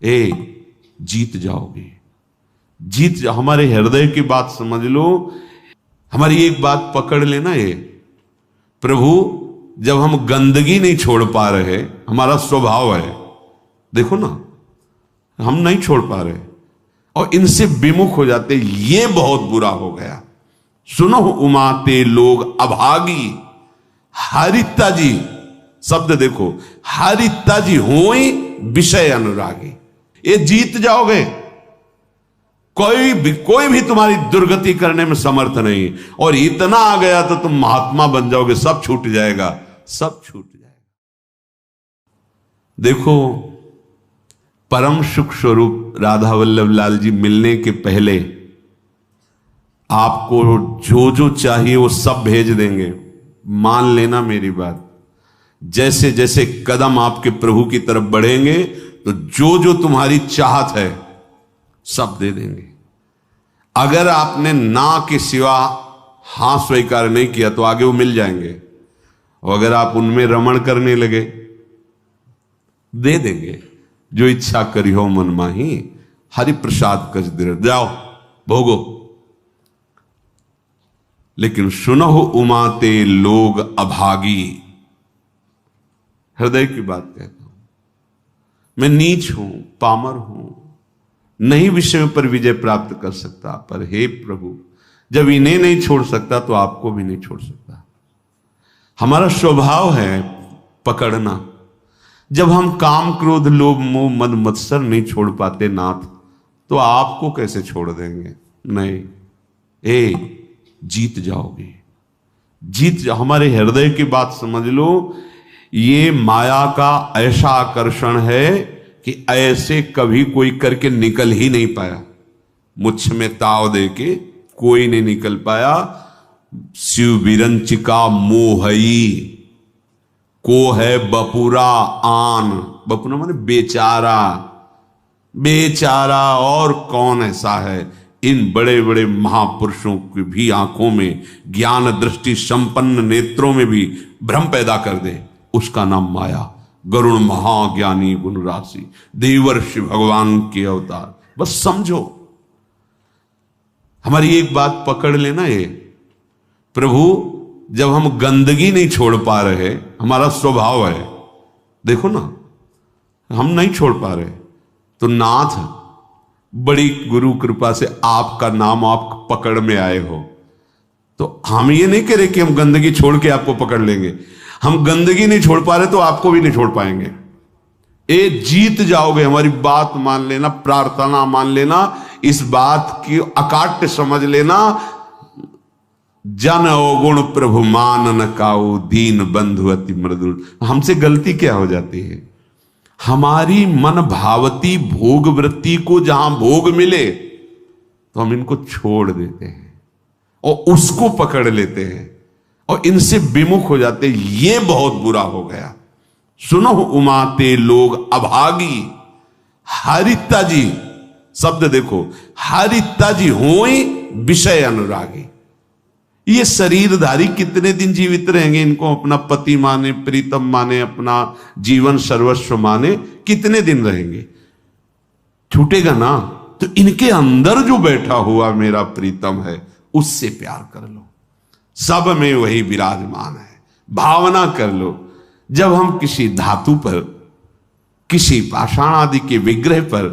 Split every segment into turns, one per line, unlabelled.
जीत जाओगे, जीत जाओ। हमारे हृदय की बात समझ लो, हमारी एक बात पकड़ लेना। ये प्रभु, जब हम गंदगी नहीं छोड़ पा रहे, हमारा स्वभाव है, देखो ना, हम नहीं छोड़ पा रहे और इनसे विमुख हो जाते, ये बहुत बुरा हो गया। सुनो उमाते लोग अभागी, हरिता जी शब्द देखो, हरिता जी होई विषय अनुरागी। ये जीत जाओगे, कोई भी तुम्हारी दुर्गति करने में समर्थ नहीं। और इतना आ गया तो तुम महात्मा बन जाओगे, सब छूट जाएगा, सब छूट जाएगा। देखो, परम सुख स्वरूप राधा वल्लभ लाल जी मिलने के पहले आपको जो जो चाहिए वो सब भेज देंगे। मान लेना मेरी बात। जैसे जैसे कदम आपके प्रभु की तरफ बढ़ेंगे तो जो जो तुम्हारी चाहत है सब दे देंगे। अगर आपने ना के सिवा हां स्वीकार नहीं किया तो आगे वो मिल जाएंगे, और अगर आप उनमें रमण करने लगे दे देंगे। जो इच्छा करी हो मन माही, हरि प्रसाद कछ दिर, जाओ भोगो। लेकिन सुनो उमाते लोग अभागी, हृदय की बात कहता हूं, मैं नीच हूं, पामर हूं, नहीं विषयों पर विजय प्राप्त कर सकता, पर हे प्रभु, जब इन्हें नहीं छोड़ सकता तो आपको भी नहीं छोड़ सकता। हमारा स्वभाव है पकड़ना। जब हम काम क्रोध लोभ मोह मद मत्सर नहीं छोड़ पाते नाथ, तो आपको कैसे छोड़ देंगे? नहीं, जीत जाओगे, जीत जाओ। हमारे हृदय की बात समझ लो। ये माया का ऐसा आकर्षण है कि ऐसे कभी कोई करके निकल ही नहीं पाया। मुझ में ताव दे के कोई नहीं निकल पाया। शिव विरंचिका मोहई को है बपुरा आन, बपुरा माने बेचारा, बेचारा और कौन ऐसा है? इन बड़े बड़े महापुरुषों की भी आंखों में, ज्ञान दृष्टि संपन्न नेत्रों में भी भ्रम पैदा कर दे, उसका नाम माया। गरुण महाज्ञानी गुण राशि, देवर्षि भगवान के अवतार। बस समझो, हमारी एक बात पकड़ लेना। ये प्रभु, जब हम गंदगी नहीं छोड़ पा रहे, हमारा स्वभाव है, देखो ना, हम नहीं छोड़ पा रहे, तो नाथ बड़ी गुरु कृपा से आपका नाम आप पकड़ में आए हो। तो हम ये नहीं कह रहे कि हम गंदगी छोड़ के आपको पकड़ लेंगे। हम गंदगी नहीं छोड़ पा रहे तो आपको भी नहीं छोड़ पाएंगे। जीत जाओगे, हमारी बात मान लेना, प्रार्थना मान लेना, इस बात की अकाट्य समझ लेना। जन अवगुण प्रभु मान न काऊ, दीन बंधु अति मृदुल। हमसे गलती क्या हो जाती है? हमारी मन भावती भोग वृत्ति को जहां भोग मिले तो हम इनको छोड़ देते हैं और उसको पकड़ लेते हैं और इनसे विमुख हो जाते हैं। ये बहुत बुरा हो गया। सुनो उमाते लोग अभागी, हरिता जी शब्द देखो, हरिता जी होई विषय अनुरागी। ये शरीरधारी कितने दिन जीवित रहेंगे? इनको अपना पति माने, प्रीतम माने, अपना जीवन सर्वस्व माने, कितने दिन रहेंगे? छूटेगा ना। तो इनके अंदर जो बैठा हुआ मेरा प्रीतम है, उससे प्यार कर लो। सब में वही विराजमान है, भावना कर लो। जब हम किसी धातु पर, किसी पाषाण आदि के विग्रह पर,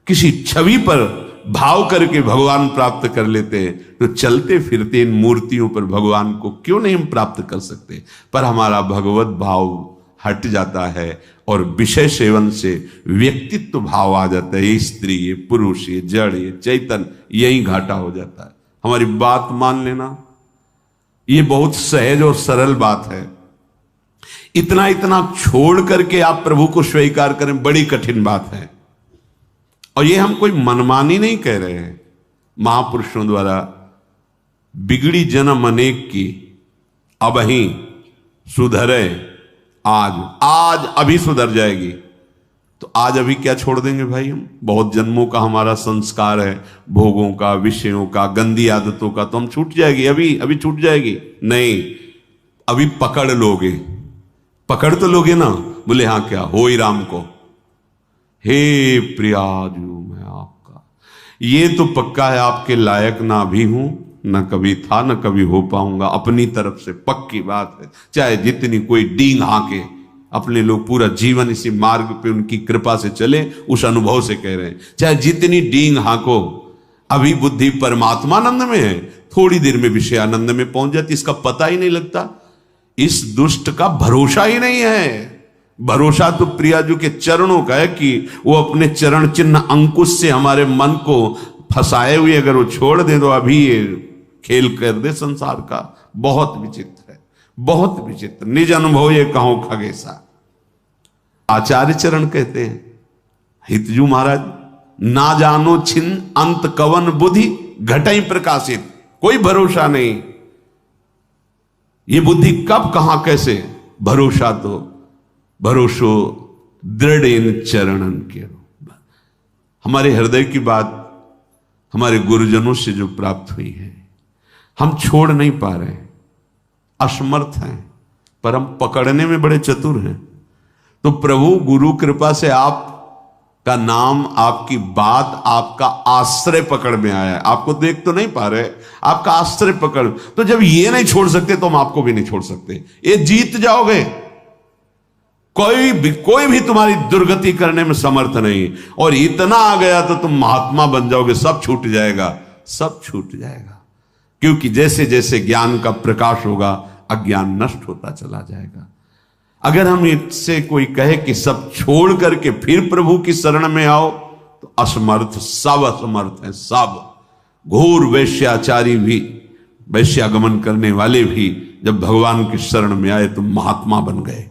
किसी छवि पर भाव करके भगवान प्राप्त कर लेते हैं, तो चलते फिरते इन मूर्तियों पर भगवान को क्यों नहीं हम प्राप्त कर सकते? पर हमारा भगवत भाव हट जाता है और विषय सेवन से व्यक्तित्व भाव आ जाता है। ये स्त्री, ये पुरुष, ये जड़, ये चैतन्य, यही घाटा हो जाता है। हमारी बात मान लेना। ये बहुत सहज और सरल बात है। इतना इतना छोड़ करके आप प्रभु को स्वीकार करें, बड़ी कठिन बात है। और ये हम कोई मनमानी नहीं कह रहे हैं। महापुरुषों द्वारा बिगड़ी जन्म अनेक की, अब ही सुधरे आज अभी सुधर जाएगी। तो आज अभी क्या छोड़ देंगे भाई? हम बहुत जन्मों का हमारा संस्कार है, भोगों का, विषयों का, गंदी आदतों का, तो हम छूट जाएगी, अभी छूट जाएगी? नहीं, अभी पकड़ लोगे। पकड़ तो लोगे ना। बोले हाँ, क्या हो ही राम को, हे प्रियाजू मैं आपका, ये तो पक्का है आपके लायक ना भी हूं, न कभी था, न कभी हो पाऊंगा। अपनी तरफ से पक्की बात है, चाहे जितनी कोई डींग हाके, अपने लोग पूरा जीवन इसी मार्ग पे उनकी कृपा से चले, उस अनुभव से कह रहे हैं, चाहे जितनी डींग हाको, अभी बुद्धि परमात्मानंद में है, थोड़ी देर में विषयानंद में पहुंच जाती, इसका पता ही नहीं लगता। इस दुष्ट का भरोसा ही नहीं है। भरोसा तो प्रियाजू के चरणों का है कि वो अपने चरण चिन्ह अंकुश से हमारे मन को फंसाए हुए अगर वो छोड़ दे तो अभी ये खेल कर दे संसार का। बहुत विचित्र है, बहुत विचित्र। निज अनुभव ये कहो खगेसा। आचार्य चरण कहते हैं, हितजू महाराज, ना जानो छिन अंत कवन बुद्धि घटई प्रकाशित। कोई भरोसा नहीं, ये बुद्धि कब कहां कैसे। भरोसा तो भरोसो दृढ़ इन चरणन के। हमारे हृदय की बात हमारे गुरुजनों से जो प्राप्त हुई है, हम छोड़ नहीं पा रहे हैं, असमर्थ हैं, पर हम पकड़ने में बड़े चतुर हैं। तो प्रभु गुरु कृपा से आप का नाम, आपकी बात, आपका आश्रय पकड़ में आया है। आपको देख तो नहीं पा रहे, आपका आश्रय पकड़। तो जब ये नहीं छोड़ सकते तो हम आपको भी नहीं छोड़ सकते। ये जीत जाओगे, कोई भी तुम्हारी दुर्गति करने में समर्थ नहीं। और इतना आ गया तो तुम महात्मा बन जाओगे, सब छूट जाएगा, सब छूट जाएगा। क्योंकि जैसे जैसे ज्ञान का प्रकाश होगा, अज्ञान नष्ट होता चला जाएगा। अगर हम इससे कोई कहे कि सब छोड़ करके फिर प्रभु की शरण में आओ, तो असमर्थ, सब असमर्थ हैं, सब। घोर वैश्याचारी भी, वैश्यागमन करने वाले भी जब भगवान की शरण में आए तो महात्मा बन गए।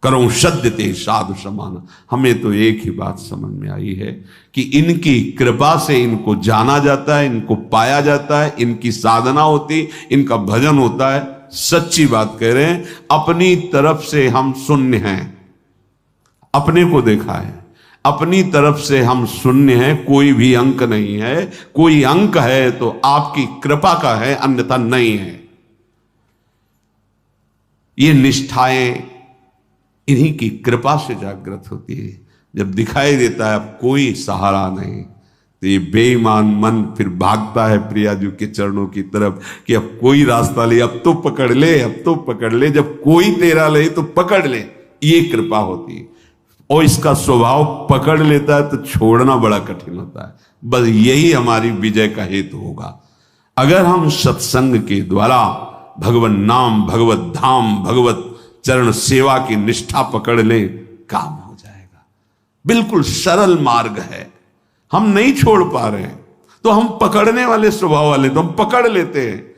करो सद्य ते साधु समान। हमें तो एक ही बात समझ में आई है कि इनकी कृपा से इनको जाना जाता है, इनको पाया जाता है, इनकी साधना होती, इनका भजन होता है। सच्ची बात कह रहे हैं, अपनी तरफ से हम शून्य हैं। अपने को देखा है, अपनी तरफ से हम शून्य हैं, कोई भी अंक नहीं है। कोई अंक है तो आपकी कृपा का है, अन्यथा नहीं है। ये निष्ठाएं इन्हीं की कृपा से जागृत होती है। जब दिखाई देता है अब कोई सहारा नहीं, तो ये बेईमान मन फिर भागता है प्रियाजू के चरणों की तरफ कि अब कोई रास्ता ले, अब तो पकड़ ले, अब तो पकड़ ले। जब कोई तेरा ले तो पकड़ ले, ये कृपा होती है। और इसका स्वभाव पकड़ लेता है तो छोड़ना बड़ा कठिन होता है। बस यही हमारी विजय का हेतु होगा। अगर हम सत्संग के द्वारा भगवत नाम, भगवत धाम, भगवत चरण सेवा की निष्ठा पकड़ ले, काम हो जाएगा। बिल्कुल सरल मार्ग है। हम नहीं छोड़ पा रहे हैं तो हम पकड़ने वाले स्वभाव वाले, तो हम पकड़ लेते हैं।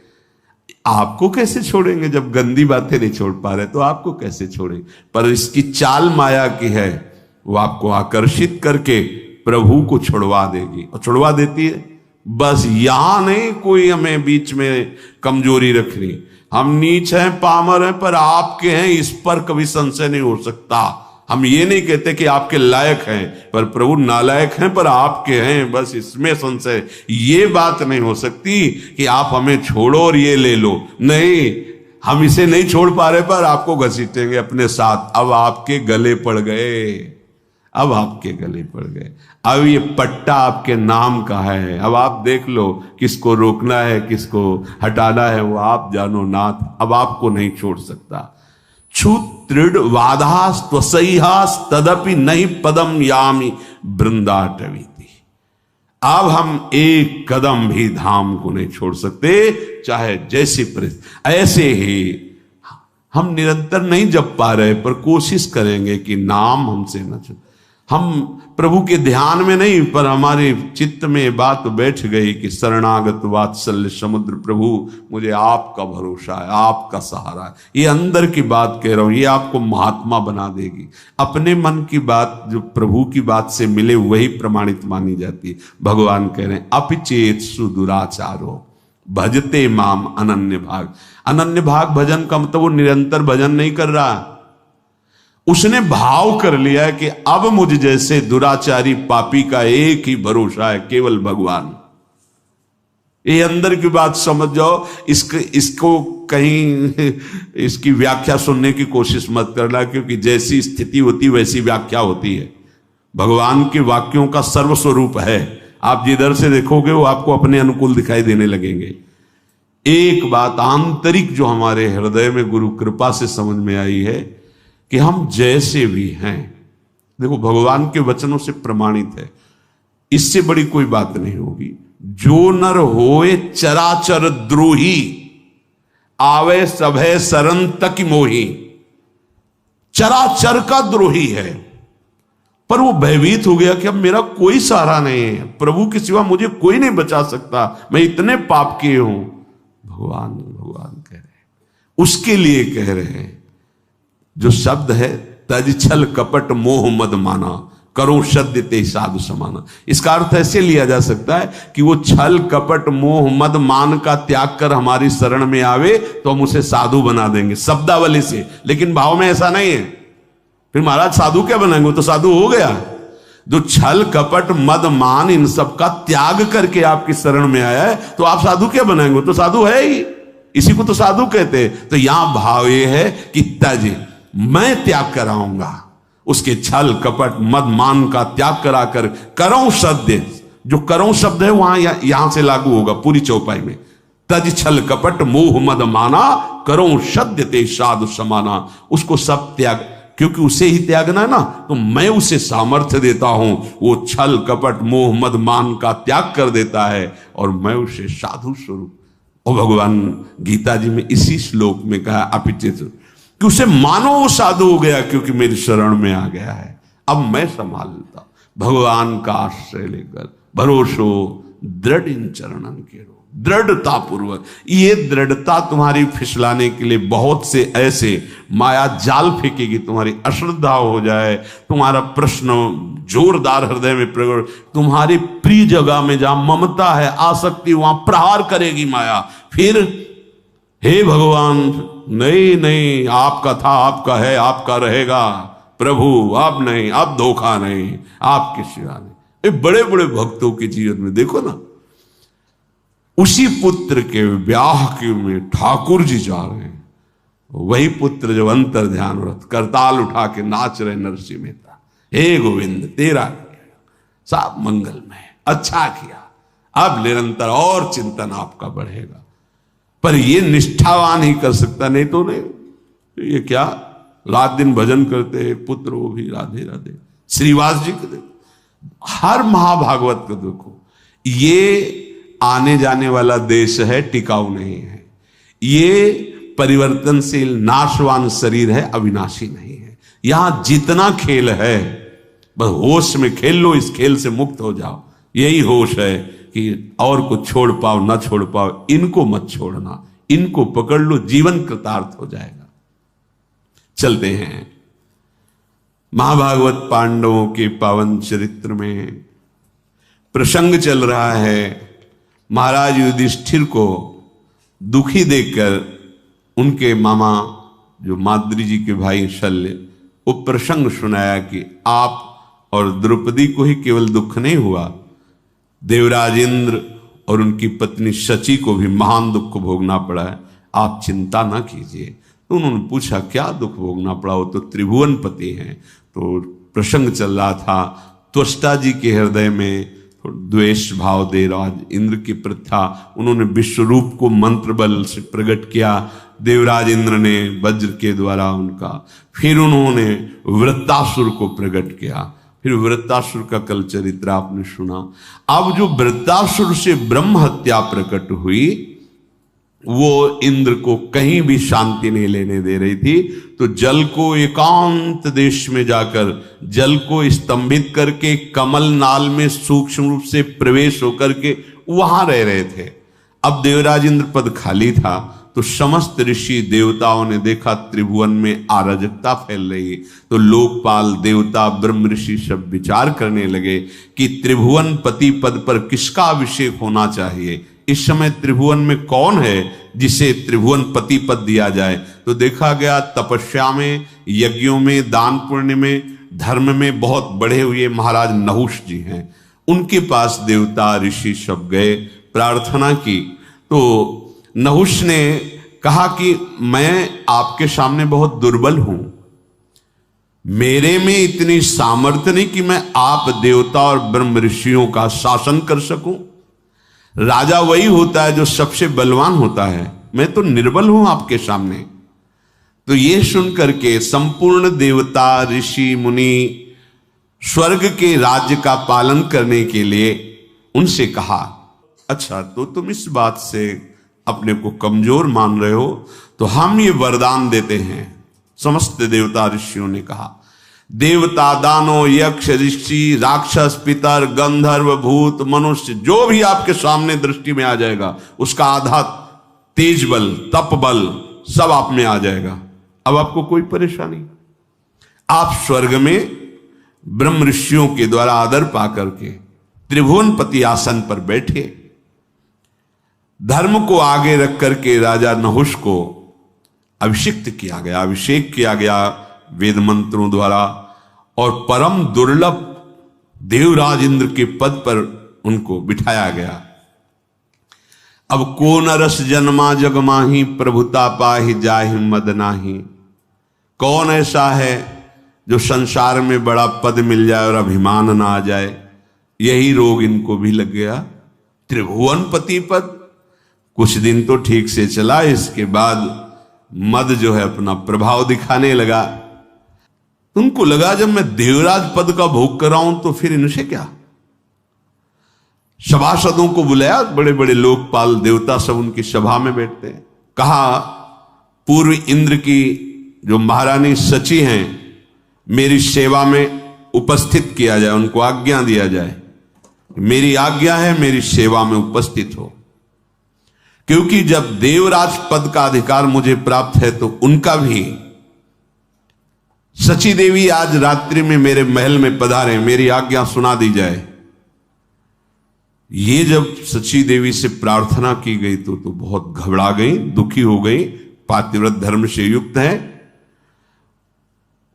आपको कैसे छोड़ेंगे जब गंदी बातें नहीं छोड़ पा रहे, तो आपको कैसे छोड़ेंगे। पर इसकी चाल माया की है, वो आपको आकर्षित करके प्रभु को छुड़वा देगी, और छुड़वा देती है। बस यहां नहीं कोई हमें बीच में कमजोरी रखनी। हम नीच हैं, पामर हैं, पर आपके हैं, इस पर कभी संशय नहीं हो सकता। हम ये नहीं कहते कि आपके लायक हैं, पर प्रभु नालायक हैं पर आपके हैं, बस इसमें संशय। ये बात नहीं हो सकती कि आप हमें छोड़ो और ये ले लो। नहीं, हम इसे नहीं छोड़ पा रहे पर आपको घसीटेंगे अपने साथ। अब आपके गले पड़ गए, अब आपके गले पड़ गए। अब ये पट्टा आपके नाम का है। अब आप देख लो किसको रोकना है, किसको हटाना है, वो आप जानो नाथ। अब आपको नहीं छोड़ सकता। क्षुत्रिड वाधास त्वसैहास तदपि नहीं पदम यामी वृंदाटवीति। अब हम एक कदम भी धाम को नहीं छोड़ सकते, चाहे जैसी परिस्थिति। ऐसे ही हम निरंतर नहीं जप पा रहे, पर कोशिश करेंगे कि नाम हमसे न छूटे। हम प्रभु के ध्यान में नहीं, पर हमारे चित्त में बात बैठ गई कि शरणागत वात्सल्य समुद्र प्रभु, मुझे आपका भरोसा है, आपका सहारा है। ये अंदर की बात कह रहा हूं, ये आपको महात्मा बना देगी। अपने मन की बात जो प्रभु की बात से मिले वही प्रमाणित मानी जाती है। भगवान कह रहे हैं अपिचेत सुदुराचारो भजते माम अनन्य भाग। अनन्य भाग भजन का मतलब वो निरंतर भजन नहीं कर रहा, उसने भाव कर लिया है कि अब मुझ जैसे दुराचारी पापी का एक ही भरोसा है, केवल भगवान। ये अंदर की बात समझ जाओ। इसको कहीं इसकी व्याख्या सुनने की कोशिश मत करना, क्योंकि जैसी स्थिति होती वैसी व्याख्या होती है। भगवान के वाक्यों का सर्वस्वरूप है। आप जिधर से देखोगे वो आपको अपने अनुकूल दिखाई देने लगेंगे। एक बात आंतरिक जो हमारे हृदय में गुरु कृपा से समझ में आई है कि हम जैसे भी हैं, देखो भगवान के वचनों से प्रमाणित है, इससे बड़ी कोई बात नहीं होगी। जो नर होए चराचर द्रोही, आवे सभय शरण तक मोही। चराचर का द्रोही है, पर वो भयभीत हो गया कि अब मेरा कोई सहारा नहीं है, प्रभु के सिवा मुझे कोई नहीं बचा सकता, मैं इतने पाप किए हूं। भगवान भगवान कह रहे हैं, उसके लिए कह रहे हैं जो शब्द है, तज छल कपट मोह मद माना, करो सद्य ते साधु समाना। इसका अर्थ ऐसे लिया जा सकता है कि वो छल कपट मोह मद मान का त्याग कर हमारी शरण में आवे तो हम उसे साधु बना देंगे शब्दावली से, लेकिन भाव में ऐसा नहीं है। फिर महाराज साधु क्या बनाएंगे, वो तो साधु हो गया। जो छल कपट मद मान इन सब का त्याग करके आपकी शरण में आया है तो आप साधु क्या बनाएंगे, तो साधु है ही, इसी को तो साधु कहते हैं। तो यहां भाव ये है कि तज, मैं त्याग कराऊंगा उसके छल कपट मद मान का त्याग कराकर करो सद्य। जो करो शब्द है वहां यहां से लागू होगा पूरी चौपाई में। तज छल कपट मोह मद माना, करो सद्य ते साधु समाना। उसको सब त्याग, क्योंकि उसे ही त्यागना है ना, तो मैं उसे सामर्थ्य देता हूं। वो छल कपट मोह मद मान का त्याग कर देता है और मैं उसे साधु स्वरूप। और भगवान गीता जी में इसी श्लोक में कहा अपिचित कि उसे मानो वो साधु हो गया क्योंकि मेरी शरण में आ गया है, अब मैं संभाल लेता। भगवान का आश्रय लेकर भरोसो दृढ़ इन चरणन के रो, दृढ़ता पूर्वक। ये दृढ़ता तुम्हारी फिसलाने के लिए बहुत से ऐसे माया जाल फेंकेगी, तुम्हारी अश्रद्धा हो जाए, तुम्हारा प्रश्न जोरदार हृदय में प्रकट, तुम्हारी प्रिय जगह में जहां ममता है आसक्ति वहां प्रहार करेगी माया। फिर हे भगवान, नहीं नहीं, आपका था, आपका है, आपका रहेगा प्रभु, अब नहीं, अब धोखा नहीं, आपके सिवा नहीं। ये बड़े बड़े भक्तों के जीवन में देखो ना, उसी पुत्र के ब्याह के में ठाकुर जी जा रहे हैं, वही पुत्र जो अंतर ध्यान व्रत करताल उठा के नाच रहे नरसिंह मेहता, हे गोविंद तेरा सब मंगलमय, अच्छा किया, अब निरंतर और चिंतन आपका बढ़ेगा। पर ये निष्ठावान ही कर सकता, नहीं तो नहीं। ये क्या रात दिन भजन करते हैं पुत्र, वो भी राधे राधे। श्रीवास जी को देखो, हर महाभागवत को देखो, ये आने जाने वाला देश है, टिकाऊ नहीं है। ये परिवर्तनशील नाशवान शरीर है, अविनाशी नहीं है। यहां जितना खेल है बस होश में खेल लो, इस खेल से मुक्त हो जाओ। यही होश है कि और को छोड़ पाओ ना छोड़ पाओ, इनको मत छोड़ना, इनको पकड़ लो, जीवन कृतार्थ हो जाएगा। चलते हैं महाभागवत पांडवों के पावन चरित्र में प्रसंग चल रहा है। महाराज युधिष्ठिर को दुखी देखकर उनके मामा जो माद्री जी के भाई शल्य, वो प्रसंग सुनाया कि आप और द्रौपदी को ही केवल दुख नहीं हुआ, देवराज इंद्र और उनकी पत्नी शची को भी महान दुख भोगना पड़ा है, आप चिंता ना कीजिए। तो उन्होंने पूछा क्या दुख भोगना पड़ा, वो तो त्रिभुवन पति हैं। तो प्रसंग चल रहा था, त्वष्टा जी के हृदय में द्वेष भाव देवराज इंद्र की प्रथा, उन्होंने विश्वरूप को मंत्र बल से प्रकट किया, देवराज इंद्र ने वज्र के द्वारा उनका, फिर उन्होंने वृत्तासुर को प्रकट किया, फिर वृत्तासुर का कल चरित्र आपने सुना। अब जो वृत्तासुर से ब्रह्म हत्या प्रकट हुई, वो इंद्र को कहीं भी शांति नहीं लेने दे रही थी। तो जल को एकांत देश में जाकर जल को स्तंभित करके कमल नाल में सूक्ष्म रूप से प्रवेश होकर के वहां रह रहे थे। अब देवराज इंद्र पद खाली था, तो समस्त ऋषि देवताओं ने देखा त्रिभुवन में अराजकता फैल रही। तो लोकपाल देवता ब्रह्म ऋषि सब विचार करने लगे कि त्रिभुवन पति पद पर किसका अभिषेक होना चाहिए। इस समय त्रिभुवन में कौन है जिसे त्रिभुवन पति पद दिया जाए। तो देखा गया तपस्या में, यज्ञों में, दान पुण्य में, धर्म में बहुत बढ़े हुए महाराज नहुष जी हैं। उनके पास देवता ऋषि सब गए, प्रार्थना की। तो नहुष ने कहा कि मैं आपके सामने बहुत दुर्बल हूं, मेरे में इतनी सामर्थ्य नहीं कि मैं आप देवता और ब्रह्म ऋषियों का शासन कर सकूं। राजा वही होता है जो सबसे बलवान होता है, मैं तो निर्बल हूं आपके सामने। तो ये सुनकर के संपूर्ण देवता ऋषि मुनि स्वर्ग के राज्य का पालन करने के लिए उनसे कहा, अच्छा तो तुम इस बात से अपने को कमजोर मान रहे हो, तो हम ये वरदान देते हैं। समस्त देवता ऋषियों ने कहा, देवता दानो यक्ष ऋषि राक्षस पितर गंधर्व भूत मनुष्य जो भी आपके सामने दृष्टि में आ जाएगा उसका आधा तेज बल तप बल सब आप में आ जाएगा। अब आपको कोई परेशानी, आप स्वर्ग में ब्रह्म ऋषियों के द्वारा आदर पाकर के त्रिभुवनपति आसन पर बैठे। धर्म को आगे रख करके राजा नहुष को अभिषिक्त किया गया, अभिषेक किया गया वेद मंत्रों द्वारा, और परम दुर्लभ देवराज इंद्र के पद पर उनको बिठाया गया। अब को नरस जन्मा जग माही प्रभुता पाहि जाहि मद नाही। कौन ऐसा है जो संसार में बड़ा पद मिल जाए और अभिमान ना आ जाए? यही रोग इनको भी लग गया। त्रिभुवनपति पद कुछ दिन तो ठीक से चला, इसके बाद मद जो है अपना प्रभाव दिखाने लगा। उनको लगा जब मैं देवराज पद का भोग कर रहा हूं तो फिर इनसे क्या। सभासदों को बुलाया, बड़े बड़े लोकपाल देवता सब उनकी सभा में बैठते हैं। कहा पूर्व इंद्र की जो महारानी सची हैं मेरी सेवा में उपस्थित किया जाए, उनको आज्ञा दिया जाए, मेरी आज्ञा है मेरी सेवा में उपस्थित हो, क्योंकि जब देवराज पद का अधिकार मुझे प्राप्त है तो उनका भी। सची देवी आज रात्रि में मेरे महल में पधारे, मेरी आज्ञा सुना दी जाए। ये जब सची देवी से प्रार्थना की गई तो बहुत घबरा गई, दुखी हो गई। पातिव्रत धर्म से युक्त है,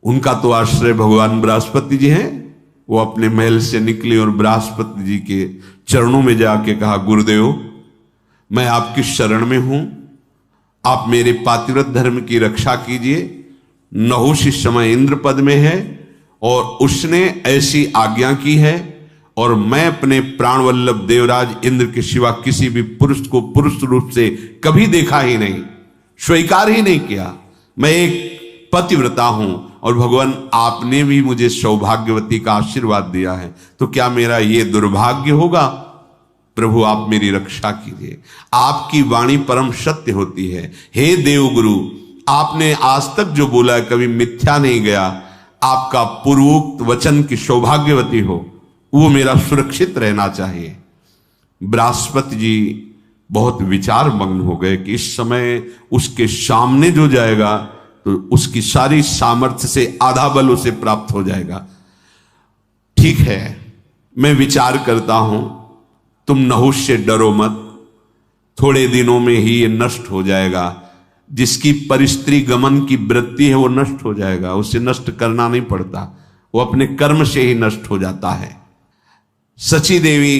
उनका तो आश्रय भगवान बृहस्पति जी हैं। वो अपने महल से निकले और बृहस्पति जी के चरणों में जाके कहा, गुरुदेव मैं आपकी शरण में हूं, आप मेरे पातिव्रत धर्म की रक्षा कीजिए। नहुष इस समय इंद्र पद में है और उसने ऐसी आज्ञा की है, और मैं अपने प्राण वल्लभ देवराज इंद्र के सिवा किसी भी पुरुष को पुरुष रूप से कभी देखा ही नहीं, स्वीकार ही नहीं किया। मैं एक पतिव्रता हूं और भगवान आपने भी मुझे सौभाग्यवती का आशीर्वाद दिया है, तो क्या मेरा ये दुर्भाग्य होगा? प्रभु आप मेरी रक्षा कीजिए। आपकी वाणी परम सत्य होती है। हे देवगुरु, आपने आज तक जो बोला है कभी मिथ्या नहीं गया। आपका पूर्वोक्त वचन की सौभाग्यवती हो, वो मेरा सुरक्षित रहना चाहिए। बृहस्पति जी बहुत विचार मग्न हो गए कि इस समय उसके सामने जो जाएगा तो उसकी सारी सामर्थ्य से आधा बल उसे प्राप्त हो जाएगा। ठीक है, मैं विचार करता हूं, तुम नहुष से डरो मत, थोड़े दिनों में ही ये नष्ट हो जाएगा। जिसकी परिस्त्री गमन की वृत्ति है वो नष्ट हो जाएगा, उसे नष्ट करना नहीं पड़ता, वो अपने कर्म से ही नष्ट हो जाता है। सची देवी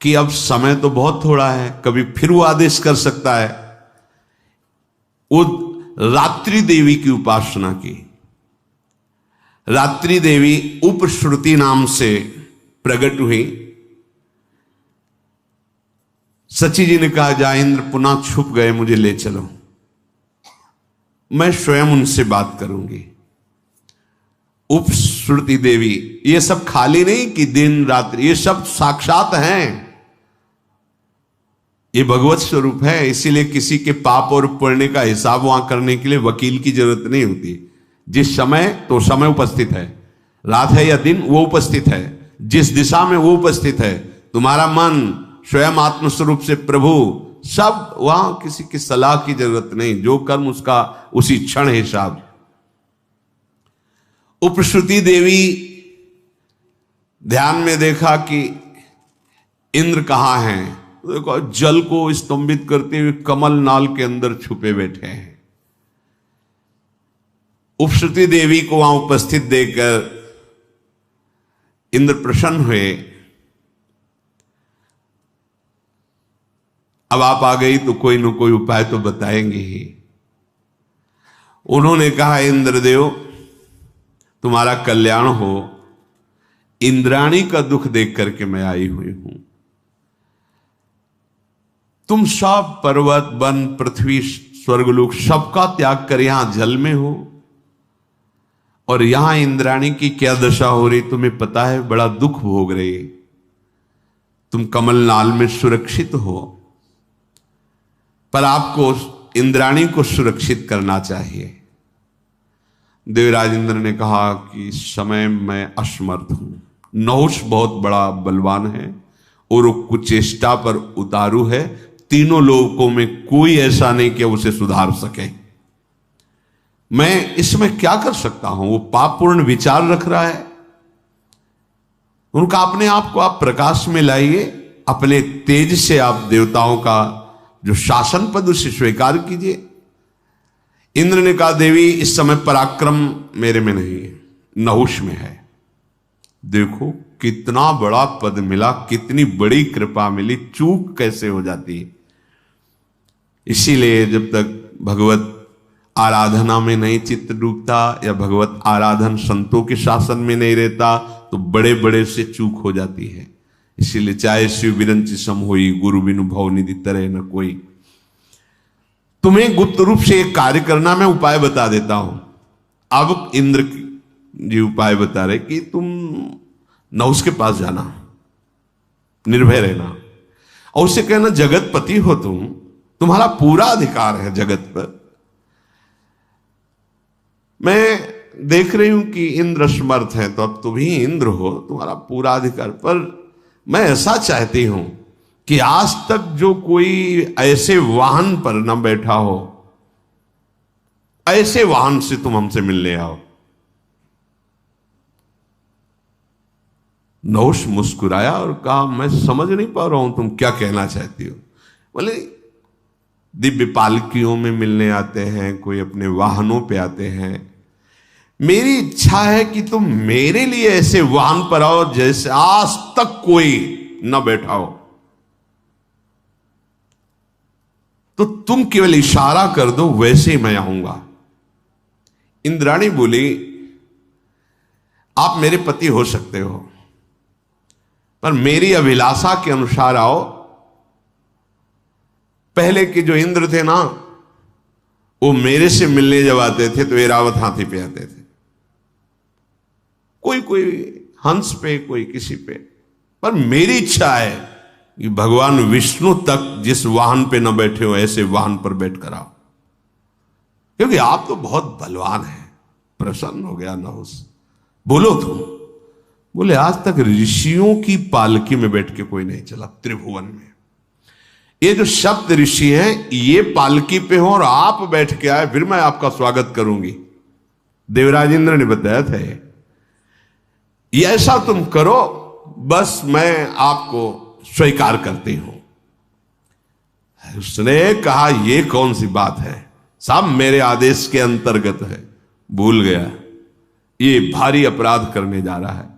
कि अब समय तो बहुत थोड़ा है, कभी फिर वो आदेश कर सकता है। वो रात्रि देवी की उपासना की। रात्रि देवी उपश्रुति नाम से प्रकट हुई। सची जी ने कहा, जा इंद्र पुनः छुप गए, मुझे ले चलो, मैं स्वयं उनसे बात करूंगी। उपश्रुति देवी, ये सब खाली नहीं कि दिन रात्रि, ये सब साक्षात हैं, ये भगवत स्वरूप है। इसीलिए किसी के पाप और पुण्य का हिसाब वहां करने के लिए वकील की जरूरत नहीं होती। जिस समय तो समय उपस्थित है, रात है या दिन वो उपस्थित है, जिस दिशा में वो उपस्थित है। तुम्हारा मन स्वयं आत्मस्वरूप से प्रभु, सब वहां किसी की सलाह की जरूरत नहीं, जो कर्म उसका उसी क्षण हिसाब। उपश्रुति देवी ध्यान में देखा कि इंद्र कहां हैं, देखो जल को स्तंभित करते हुए कमल नाल के अंदर छुपे बैठे हैं। उपश्रुति देवी को वहां उपस्थित देखकर इंद्र प्रसन्न हुए। अब आप आ गई तो कोई न कोई उपाय तो बताएंगे ही। उन्होंने कहा, इंद्रदेव तुम्हारा कल्याण हो, इंद्राणी का दुख देख करके मैं आई हुई हूं। तुम सब पर्वत वन पृथ्वी स्वर्गलोक सबका त्याग कर यहां जल में हो, और यहां इंद्राणी की क्या दशा हो रही तुम्हें पता है, बड़ा दुख भोग रही। तुम कमलनाल में सुरक्षित हो, पर आपको इंद्राणी को सुरक्षित करना चाहिए। देवराज इंद्र ने कहा कि इस समय मैं असमर्थ हूं। नहुष बहुत बड़ा बलवान है और वो कुचेष्टा पर उतारू है, तीनों लोगों में कोई ऐसा नहीं कि उसे सुधार सके। मैं इसमें क्या कर सकता हूं? वो पापपूर्ण विचार रख रहा है। उनका अपने आप को आप प्रकाश में लाइए, अपने तेज से आप देवताओं का जो शासन पद उसे स्वीकार कीजिए। इंद्र ने कहा, देवी इस समय पराक्रम मेरे में नहीं है, नहुष में है। देखो कितना बड़ा पद मिला, कितनी बड़ी कृपा मिली, चूक कैसे हो जाती है। इसीलिए जब तक भगवत आराधना में नहीं चित्त डूबता या भगवत आराधन संतों के शासन में नहीं रहता तो बड़े बड़े से चूक हो जाती है। इसीलिए चाहे शिव विरंची सम होई, गुरु बिनु भव निधि तरह न कोई। तुम्हें गुप्त रूप से एक कार्य करना, मैं उपाय बता देता हूं। अब इंद्र जी उपाय बता रहे कि तुम नहुष के पास जाना, निर्भय रहना, और उससे कहना जगतपति हो तुम, तुम्हारा पूरा अधिकार है जगत पर। मैं देख रही हूं कि इंद्र समर्थ है, तो अब तुम ही इंद्र हो, तुम्हारा पूरा अधिकार। पर मैं ऐसा चाहती हूं कि आज तक जो कोई ऐसे वाहन पर न बैठा हो, ऐसे वाहन से तुम हमसे मिलने आओ। नहुष मुस्कुराया और कहा, मैं समझ नहीं पा रहा हूं तुम क्या कहना चाहती हो। बोले, दिव्य पालकियों में मिलने आते हैं, कोई अपने वाहनों पे आते हैं। मेरी इच्छा है कि तुम मेरे लिए ऐसे वाहन पर आओ जैसे आज तक कोई न बैठा हो। तो तुम केवल इशारा कर दो, वैसे ही मैं आऊंगा। इंद्राणी बोली, आप मेरे पति हो सकते हो, पर मेरी अभिलाषा के अनुसार आओ। पहले के जो इंद्र थे ना, वो मेरे से मिलने जब आते थे तो ऐरावत हाथी पे आते थे, कोई कोई हंस पे, कोई किसी पे। पर मेरी इच्छा है कि भगवान विष्णु तक जिस वाहन पे न बैठे हो, ऐसे वाहन पर बैठ कर आओ, क्योंकि आप तो बहुत बलवान हैं। प्रसन्न हो गया नहुष। बोलो तुम। बोले, आज तक ऋषियों की पालकी में बैठ के कोई नहीं चला त्रिभुवन में। ये जो सप्त ऋषि हैं, ये पालकी पे हो और आप बैठ के आए, फिर मैं आपका स्वागत करूंगी। देवराज इंद्र ने बताया था ये ऐसा तुम करो, बस मैं आपको स्वीकार करती हूं। उसने कहा, ये कौन सी बात है, सब मेरे आदेश के अंतर्गत है। भूल गया, ये भारी अपराध करने जा रहा है।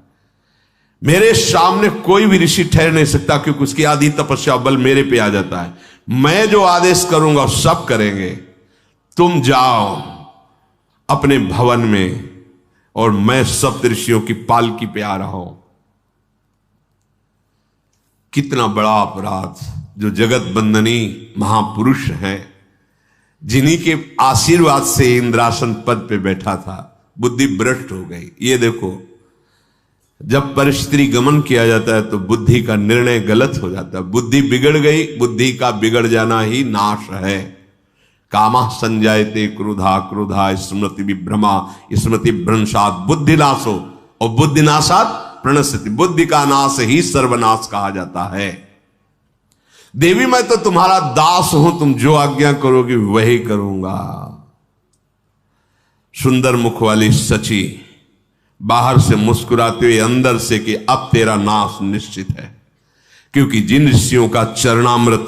मेरे सामने कोई भी ऋषि ठहर नहीं सकता, क्योंकि उसकी आधी तपस्या बल मेरे पे आ जाता है। मैं जो आदेश करूंगा सब करेंगे। तुम जाओ अपने भवन में, और मैं सप्त ऋषियों की पालकी पे आ रहा हूं। कितना बड़ा अपराध! जो जगत बंदनी महापुरुष हैं, जिन्हीं के आशीर्वाद से इंद्रासन पद पे बैठा था, बुद्धि भ्रष्ट हो गई। ये देखो, जब परिस्थिति गमन किया जाता है तो बुद्धि का निर्णय गलत हो जाता है। बुद्धि बिगड़ गई, बुद्धि का बिगड़ जाना ही नाश है। कामः संजायते क्रोधा, क्रोधा स्मृति विभ्रमा, स्मृति भ्रंशात् बुद्धिनाशो, और बुद्धिनाशात् प्रणश्यति। बुद्धि का नाश ही सर्वनाश कहा जाता है। देवी, मैं तो तुम्हारा दास हूं, तुम जो आज्ञा करोगी वही करूंगा। सुंदर मुख वाली सची बाहर से मुस्कुराते हुए अंदर से कि अब तेरा नाश निश्चित है, क्योंकि जिन ऋषियों का चरणामृत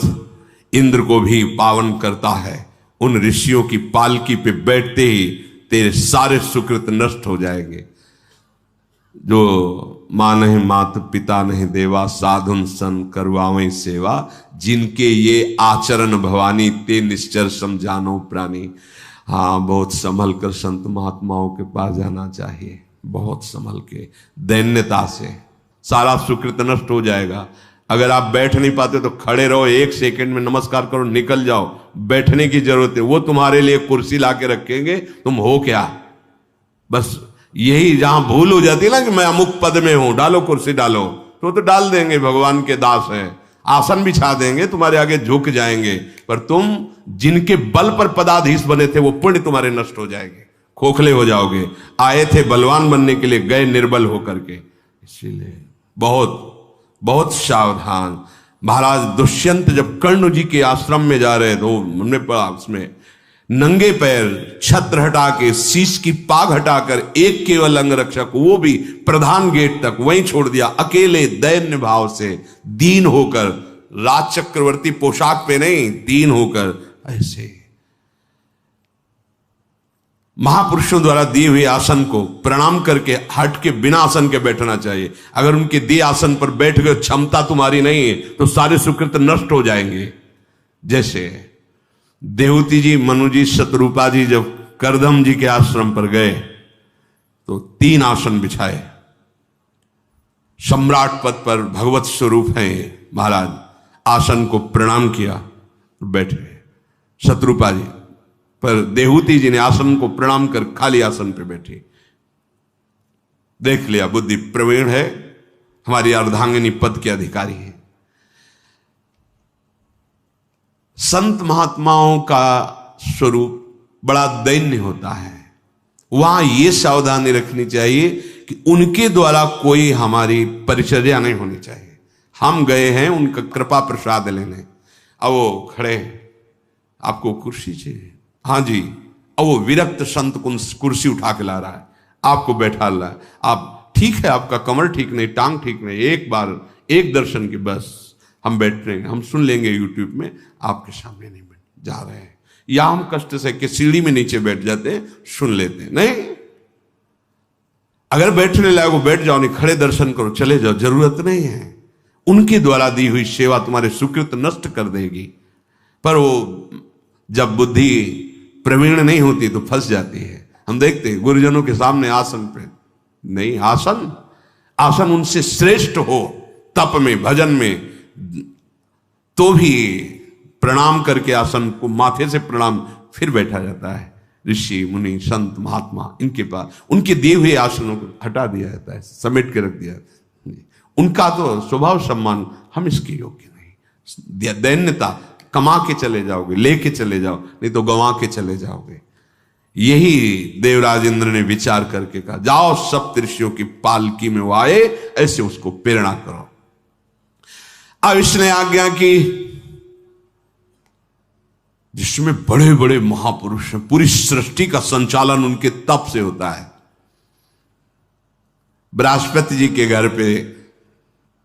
इंद्र को भी पावन करता है, उन ऋषियों की पालकी पे बैठते ही तेरे सारे सुकृत नष्ट हो जाएंगे। जो मां नहीं मात पिता नहीं देवा, साधुन सन करवावें सेवा, जिनके ये आचरण भवानी ते निश्चर समझानो प्राणी। हाँ, बहुत संभल कर संत महात्माओं के पास जाना चाहिए, बहुत संभल के, दैन्यता से। सारा सुकृत नष्ट हो जाएगा। अगर आप बैठ नहीं पाते तो खड़े रहो, 1 सेकंड में नमस्कार करो, निकल जाओ। बैठने की जरूरत है, वो तुम्हारे लिए कुर्सी ला के रखेंगे, तुम हो क्या। बस यही जहां भूल हो जाती है ना कि मैं अमुक पद में हूं, डालो कुर्सी डालो, तो डाल देंगे, भगवान के दास हैं, आसन बिछा देंगे, तुम्हारे आगे झुक जाएंगे। पर तुम जिनके बल पर पदाधीश बने थे वो पुण्य तुम्हारे नष्ट हो जाएंगे, खोखले हो जाओगे। आए थे बलवान बनने के लिए, गए निर्बल होकर के। इसीलिए बहुत बहुत सावधान। महाराज दुष्यंत जब कर्ण जी के आश्रम में जा रहे तो हमने पढ़ा, उसमें नंगे पैर छत्र हटा के, शीश की पाग हटाकर, एक केवल अंगरक्षक, वो भी प्रधान गेट तक वहीं छोड़ दिया, अकेले दैन्य भाव से, दीन होकर, राज चक्रवर्ती पोशाक पे नहीं, दीन होकर ऐसे। महापुरुषों द्वारा दिए हुए आसन को प्रणाम करके हट के बिना आसन के बैठना चाहिए। अगर उनके दिए आसन पर बैठ गए, क्षमता तुम्हारी नहीं है, तो सारे सुकृत नष्ट हो जाएंगे। जैसे देवती जी, मनु जी, शतरूपा जी जब करदम जी के आश्रम पर गए तो 3 आसन बिछाए। सम्राट पद पर भगवत स्वरूप हैं महाराज, आसन को प्रणाम किया, बैठे। शतरूपा जी पर देहूति जी ने आसन को प्रणाम कर खाली आसन पे बैठी। देख लिया बुद्धि प्रवीण है, हमारी अर्धांगिनी पद के अधिकारी है। संत महात्माओं का स्वरूप बड़ा दैन्य होता है। वहां यह सावधानी रखनी चाहिए कि उनके द्वारा कोई हमारी परिचर्या नहीं होनी चाहिए। हम गए हैं उनका कृपा प्रसाद लेने, अब वो खड़े, आपको कुर्सी चाहिए, हाँ जी, और वो विरक्त संत कुर्सी उठा के ला रहा है, आपको बैठा रहा है। आप ठीक है, आपका कमर ठीक नहीं, टांग ठीक नहीं, एक बार एक दर्शन की बस हम बैठ रहे हैं, हम सुन लेंगे यूट्यूब में, आपके सामने नहीं बैठ जा रहे हैं। या हम कष्ट से कि सीढ़ी में नीचे बैठ जाते हैं, सुन लेते हैं। नहीं, अगर बैठने लायक हो बैठ जाओ, नहीं खड़े दर्शन करो, चले जाओ, जरूरत नहीं है। उनके द्वारा दी हुई सेवा तुम्हारे सुकृत नष्ट कर देगी। पर वो जब बुद्धि प्रवीण नहीं होती तो फंस जाती है। हम देखते हैं गुरुजनों के सामने आसन पे नहीं, आसन उनसे श्रेष्ठ हो, तप में, भजन में, तो भी प्रणाम करके आसन को माथे से प्रणाम फिर बैठा जाता है। ऋषि मुनि संत महात्मा, इनके पास उनके दिए हुए आसनों को हटा दिया जाता है, समेट के रख दिया जाता है। उनका तो स्वभाव सम्मान, हम इसके योग्य नहीं। दैन्यता, कमा के चले जाओगे, लेके चले जाओ, नहीं तो गंवा के चले जाओगे। यही देवराज इंद्र ने विचार करके कहा, जाओ सप्तऋषियों की पालकी में वो आए, ऐसे उसको प्रेरणा करो। अब इसने आज्ञा की, जिसमें बड़े बड़े महापुरुष हैं, पूरी सृष्टि का संचालन उनके तप से होता है। बृहस्पति जी के घर पे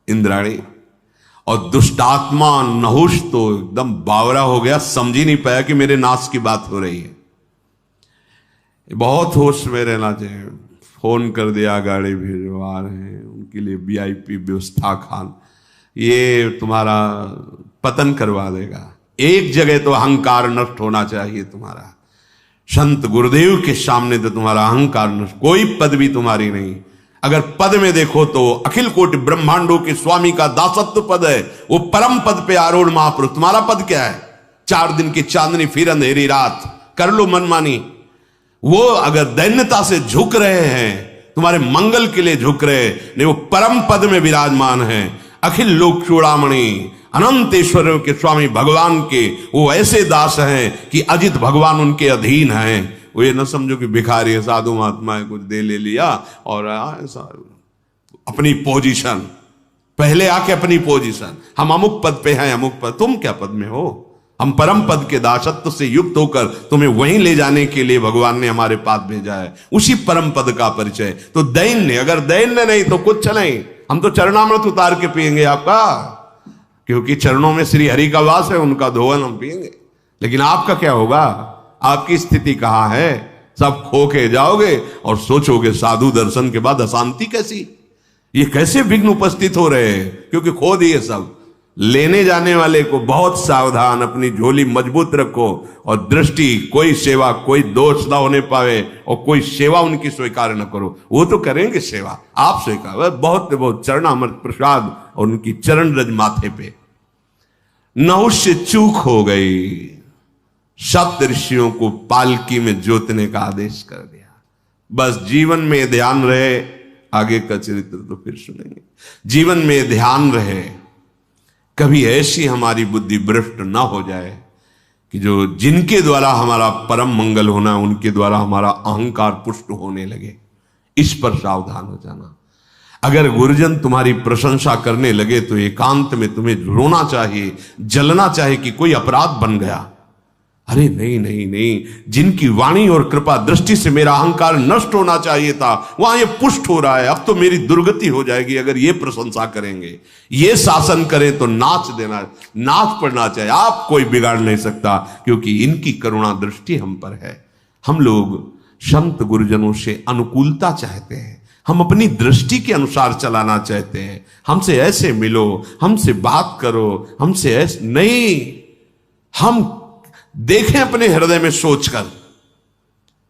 इंद्राणी, और दुष्टात्मा नहुष तो एकदम बावरा हो गया, समझ ही नहीं पाया कि मेरे नाश की बात हो रही है। बहुत होश में रहना चाहिए। फोन कर दिया, गाड़ी भिजवा रहे हैं, उनके लिए VIP व्यवस्था, खान, ये तुम्हारा पतन करवा देगा। एक जगह तो अहंकार नष्ट होना चाहिए तुम्हारा। संत गुरुदेव के सामने तो तुम्हारा अहंकार नष्ट, कोई पदवी तुम्हारी नहीं। अगर पद में देखो तो अखिल कोटि ब्रह्मांडों के स्वामी का दासत्व पद है, वो परम पद पे आरूढ़ महापुरुष। तुम्हारा पद क्या है? 4 दिन की चांदनी फिर अंधेरी रात, कर लो मनमानी। वो अगर दैन्यता से झुक रहे हैं, तुम्हारे मंगल के लिए झुक रहे नहीं, वो परम पद में विराजमान है। अखिल लोक चूड़ामणि अनंत ईश्वरों के स्वामी भगवान के वो ऐसे दास हैं कि अजित भगवान उनके अधीन हैं। वो ये न समझो कि भिखारी है, साधु महात्मा है, कुछ दे ले लिया और अपनी पोजीशन, पहले आके अपनी पोजीशन, हम अमुक पद पे हैं, अमुक पद। तुम क्या पद में हो? हम परम पद के दासत्व से युक्त होकर तुम्हें वहीं ले जाने के लिए भगवान ने हमारे पास भेजा है, उसी परम पद का परिचय। तो दैन्य, अगर दैन्य नहीं तो कुछ नहीं, हम तो चरणामृत उतार के पिएंगे आपका, क्योंकि चरणों में श्री हरि का वास है, उनका धोवन हम पिएंगे। लेकिन आपका क्या होगा? आपकी स्थिति कहां है? सब खो के जाओगे और सोचोगे साधु दर्शन के बाद अशांति कैसी, ये कैसे विघ्न उपस्थित हो रहे हैं, क्योंकि खो दिए सब। लेने जाने वाले को बहुत सावधान, अपनी झोली मजबूत रखो और दृष्टि, कोई सेवा, कोई दोष ना होने पावे और कोई सेवा उनकी स्वीकार न करो। वो तो करेंगे सेवा, आप स्वीकार, बहुत बहुत चरणामृत प्रसाद और उनकी चरण रज माथे पे। नहुष से चूक हो गई, सप्त ऋषियों को पालकी में जोतने का आदेश कर दिया। बस जीवन में ध्यान रहे, आगे का चरित्र तो फिर सुनेंगे। जीवन में ध्यान रहे, कभी ऐसी हमारी बुद्धि भ्रष्ट ना हो जाए कि जो जिनके द्वारा हमारा परम मंगल होना, उनके द्वारा हमारा अहंकार पुष्ट होने लगे। इस पर सावधान हो जाना। अगर गुरुजन तुम्हारी प्रशंसा करने लगे तो एकांत में तुम्हें रोना चाहिए, जलना चाहिए कि कोई अपराध बन गया। अरे नहीं नहीं नहीं, जिनकी वाणी और कृपा दृष्टि से मेरा अहंकार नष्ट होना चाहिए था, वहां ये पुष्ट हो रहा है। अब तो मेरी दुर्गति हो जाएगी अगर ये प्रशंसा करेंगे, ये शासन करें तो नाच देना, नाच पड़ना चाहिए। आप कोई बिगाड़ नहीं सकता, क्योंकि इनकी करुणा दृष्टि हम पर है। हम लोग संत गुरुजनों से अनुकूलता चाहते हैं, हम अपनी दृष्टि के अनुसार चलाना चाहते हैं। हमसे ऐसे मिलो, हमसे बात करो, हमसे ऐसे नहीं। हम देखें अपने हृदय में सोचकर,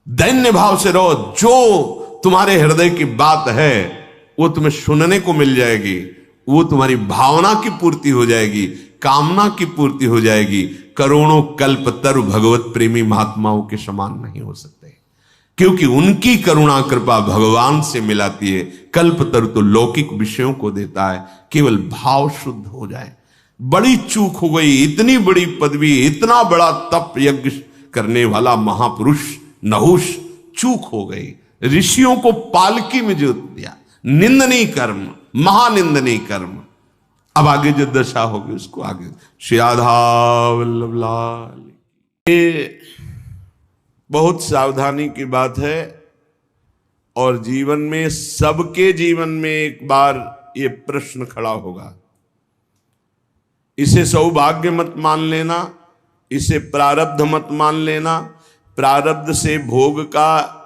दैन्य भाव से रहो। जो तुम्हारे हृदय की बात है वो तुम्हें सुनने को मिल जाएगी, वो तुम्हारी भावना की पूर्ति हो जाएगी, कामना की पूर्ति हो जाएगी। करोड़ों कल्प तरु भगवत प्रेमी महात्माओं के समान नहीं हो सकते, क्योंकि उनकी करुणा कृपा भगवान से मिलाती है। कल्प तरु तो लौकिक विषयों को देता है, केवल भाव शुद्ध हो जाए। बड़ी चूक हो गई, इतनी बड़ी पदवी, इतना बड़ा तप यज्ञ करने वाला महापुरुष नहुष चूक हो गई। ऋषियों को पालकी में जोत दिया, निंदनीय कर्म, महानिंदनीय कर्म। अब आगे जो दशा होगी उसको आगे। श्री राधा वल्लभ लाल। ये बहुत सावधानी की बात है, और जीवन में, सबके जीवन में एक बार ये प्रश्न खड़ा होगा। इसे सौभाग्य मत मान लेना, इसे प्रारब्ध मत मान लेना। प्रारब्ध से भोग का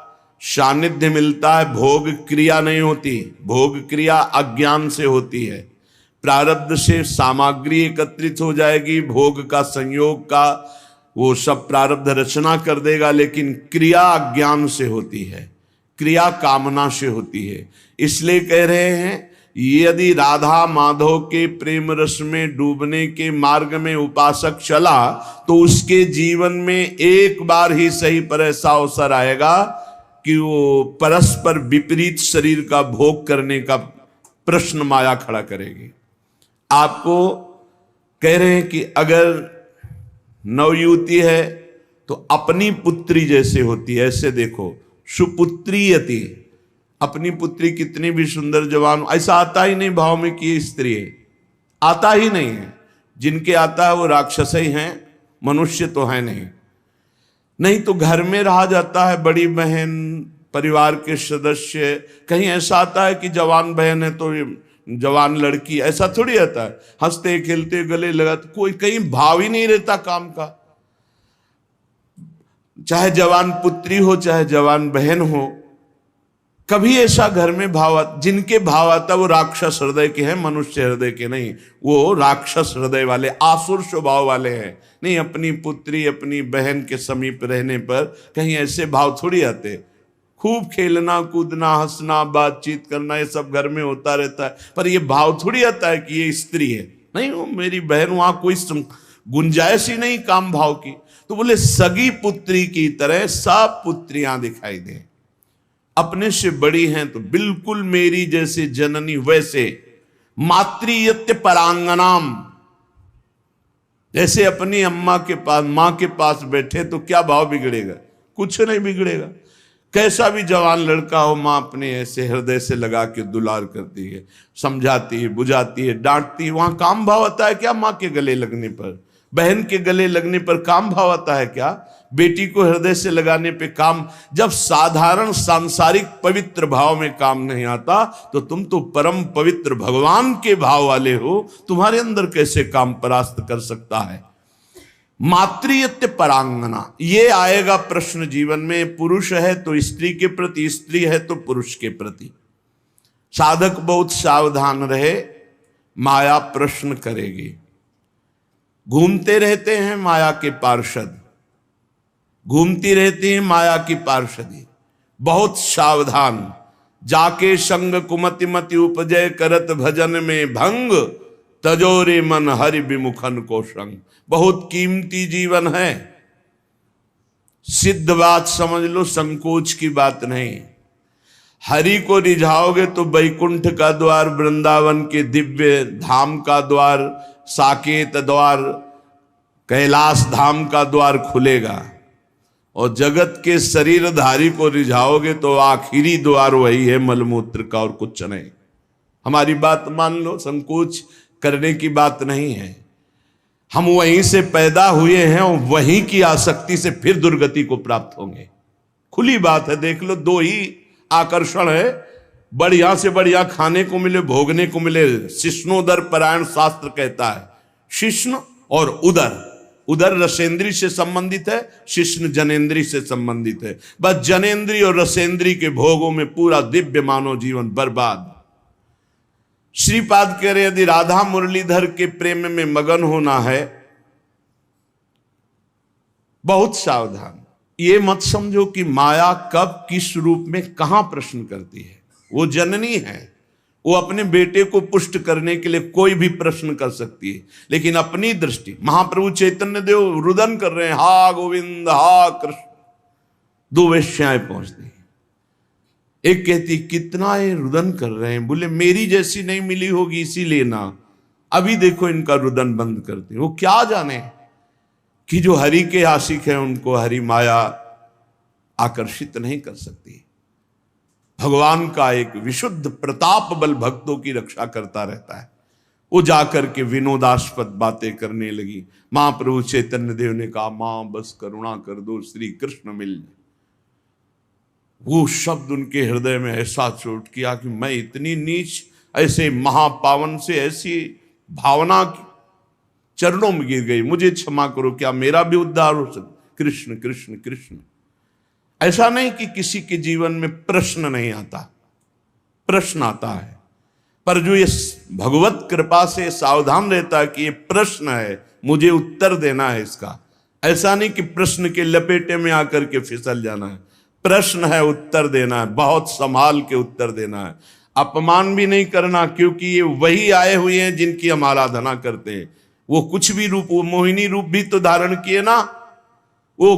सानिध्य मिलता है, भोग क्रिया नहीं होती। भोग क्रिया अज्ञान से होती है। प्रारब्ध से सामग्री एकत्रित हो जाएगी, भोग का संयोग का वो सब प्रारब्ध रचना कर देगा, लेकिन क्रिया अज्ञान से होती है, क्रिया कामना से होती है। इसलिए कह रहे हैं, यदि राधा माधव के प्रेम रस में डूबने के मार्ग में उपासक चला तो उसके जीवन में एक बार ही सही पर ऐसा अवसर आएगा कि वो परस्पर विपरीत शरीर का भोग करने का प्रश्न माया खड़ा करेगी। आपको कह रहे हैं कि अगर नवयुवती है तो अपनी पुत्री जैसे होती है, ऐसे देखो, सुपुत्रीयति। अपनी पुत्री कितनी भी सुंदर जवान, ऐसा आता ही नहीं भाव में कि ये स्त्री है, आता ही नहीं है। जिनके आता है वो राक्षस ही हैं, मनुष्य तो है नहीं। नहीं तो घर में रहा जाता है, बड़ी बहन, परिवार के सदस्य। कहीं ऐसा आता है कि जवान बहन है तो जवान लड़की, ऐसा थोड़ी आता है। हंसते खेलते गले लगाते, कोई कहीं भाव ही नहीं रहता काम का। चाहे जवान पुत्री हो, चाहे जवान बहन हो, कभी ऐसा घर में भाव, जिनके भाव आता वो राक्षस हृदय के हैं, मनुष्य हृदय के नहीं। वो राक्षस हृदय वाले, आसुर स्वभाव वाले हैं। नहीं, अपनी पुत्री, अपनी बहन के समीप रहने पर कहीं ऐसे भाव थोड़ी आते। खूब खेलना कूदना, हंसना, बातचीत करना, ये सब घर में होता रहता है, पर ये भाव थोड़ी आता है कि ये स्त्री है। नहीं, वो मेरी बहन, वहां कोई गुंजाइश ही नहीं काम भाव की। तो बोले सगी पुत्री की तरह सब पुत्रियां दिखाई दें। अपने से बड़ी हैं तो बिल्कुल मेरी जैसे जननी वैसे। मातृयत्य परांगनाम, जैसे अपनी अम्मा के पास, मां के पास बैठे तो क्या भाव बिगड़ेगा? कुछ नहीं बिगड़ेगा। कैसा भी जवान लड़का हो, मां अपने ऐसे हृदय से लगा के दुलार करती है, समझाती है, बुझाती है, डांटती है। वहां काम भाव आता है क्या? मां के गले लगने पर, बहन के गले लगने पर काम भाव आता है क्या? बेटी को हृदय से लगाने पे काम। जब साधारण सांसारिक पवित्र भाव में काम नहीं आता तो तुम तो परम पवित्र भगवान के भाव वाले हो, तुम्हारे अंदर कैसे काम परास्त कर सकता है? मातृयत्य परांगना, ये आएगा प्रश्न जीवन में। पुरुष है तो स्त्री के प्रति, स्त्री है तो पुरुष के प्रति। साधक बहुत सावधान रहे, माया प्रश्न करेगी। घूमते रहते हैं माया के पार्षद, घूमती रहती है माया की पार्षदी। बहुत सावधान, जाके संग कुमति मति उपजय करत भजन में भंग, तजोरे मन हरि विमुखन को संग। बहुत कीमती जीवन है, सिद्ध बात समझ लो, संकोच की बात नहीं। हरि को रिझाओगे तो वैकुंठ का द्वार, वृंदावन के दिव्य धाम का द्वार, साकेत द्वार, कैलाश धाम का द्वार खुलेगा। और जगत के शरीरधारी को रिझाओगे तो आखिरी द्वार वही है मलमूत्र का, और कुछ नहीं। हमारी बात मान लो, संकोच करने की बात नहीं है। हम वहीं से पैदा हुए हैं और वहीं की आसक्ति से फिर दुर्गति को प्राप्त होंगे। खुली बात है, देख लो, दो ही आकर्षण है, बढ़िया से बढ़िया खाने को मिले, भोगने को मिले। शिष्णोदर परायण शास्त्र कहता है, शिष्ण और उदर। उदर रसेंद्री से संबंधित है, शिष्ण जनेन्द्री से संबंधित है। बस जनेन्द्री और रसेंद्री के भोगों में पूरा दिव्य मानव जीवन बर्बाद। श्रीपाद कह रहे, यदि राधा मुरलीधर के प्रेम में मगन होना है, बहुत सावधान। ये मत समझो कि माया कब किस रूप में कहां प्रश्न करती है। वो जननी है, वो अपने बेटे को पुष्ट करने के लिए कोई भी प्रश्न कर सकती है, लेकिन अपनी दृष्टि। महाप्रभु चैतन्य देव रुदन कर रहे हैं, हा गोविंद हा कृष्ण। दो वेश्याएं पहुंचती, एक कहती कितना ये रुदन कर रहे हैं, बोले मेरी जैसी नहीं मिली होगी इसीलिए ना। अभी देखो इनका रुदन बंद करते। वो क्या जाने कि जो हरि के आशिक हैं उनको हरि माया आकर्षित नहीं कर सकती। भगवान का एक विशुद्ध प्रताप बल भक्तों की रक्षा करता रहता है। वो जाकर के विनोदास्पद बातें करने लगी। महाप्रभु चैतन्य देव ने कहा, मां बस करुणा कर दो, श्री कृष्ण मिल जाए। वो शब्द उनके हृदय में ऐसा चोट किया कि मैं इतनी नीच, ऐसे महापावन से ऐसी भावना चरणों में गिर गई, मुझे क्षमा करो, क्या मेरा भी उद्धार हो सकता? कृष्ण कृष्ण कृष्ण। ऐसा नहीं कि किसी के जीवन में प्रश्न नहीं आता, प्रश्न आता है, पर जो ये भगवत कृपा से सावधान रहता है कि ये प्रश्न है, मुझे उत्तर देना है इसका। ऐसा नहीं कि प्रश्न के लपेटे में आकर के फिसल जाना है। प्रश्न है, उत्तर देना है, बहुत संभाल के उत्तर देना है। अपमान भी नहीं करना, क्योंकि ये वही आए हुए हैं जिनकी हम आराधना करते हैं। वो कुछ भी रूप, वो मोहिनी रूप भी तो धारण किए ना, वो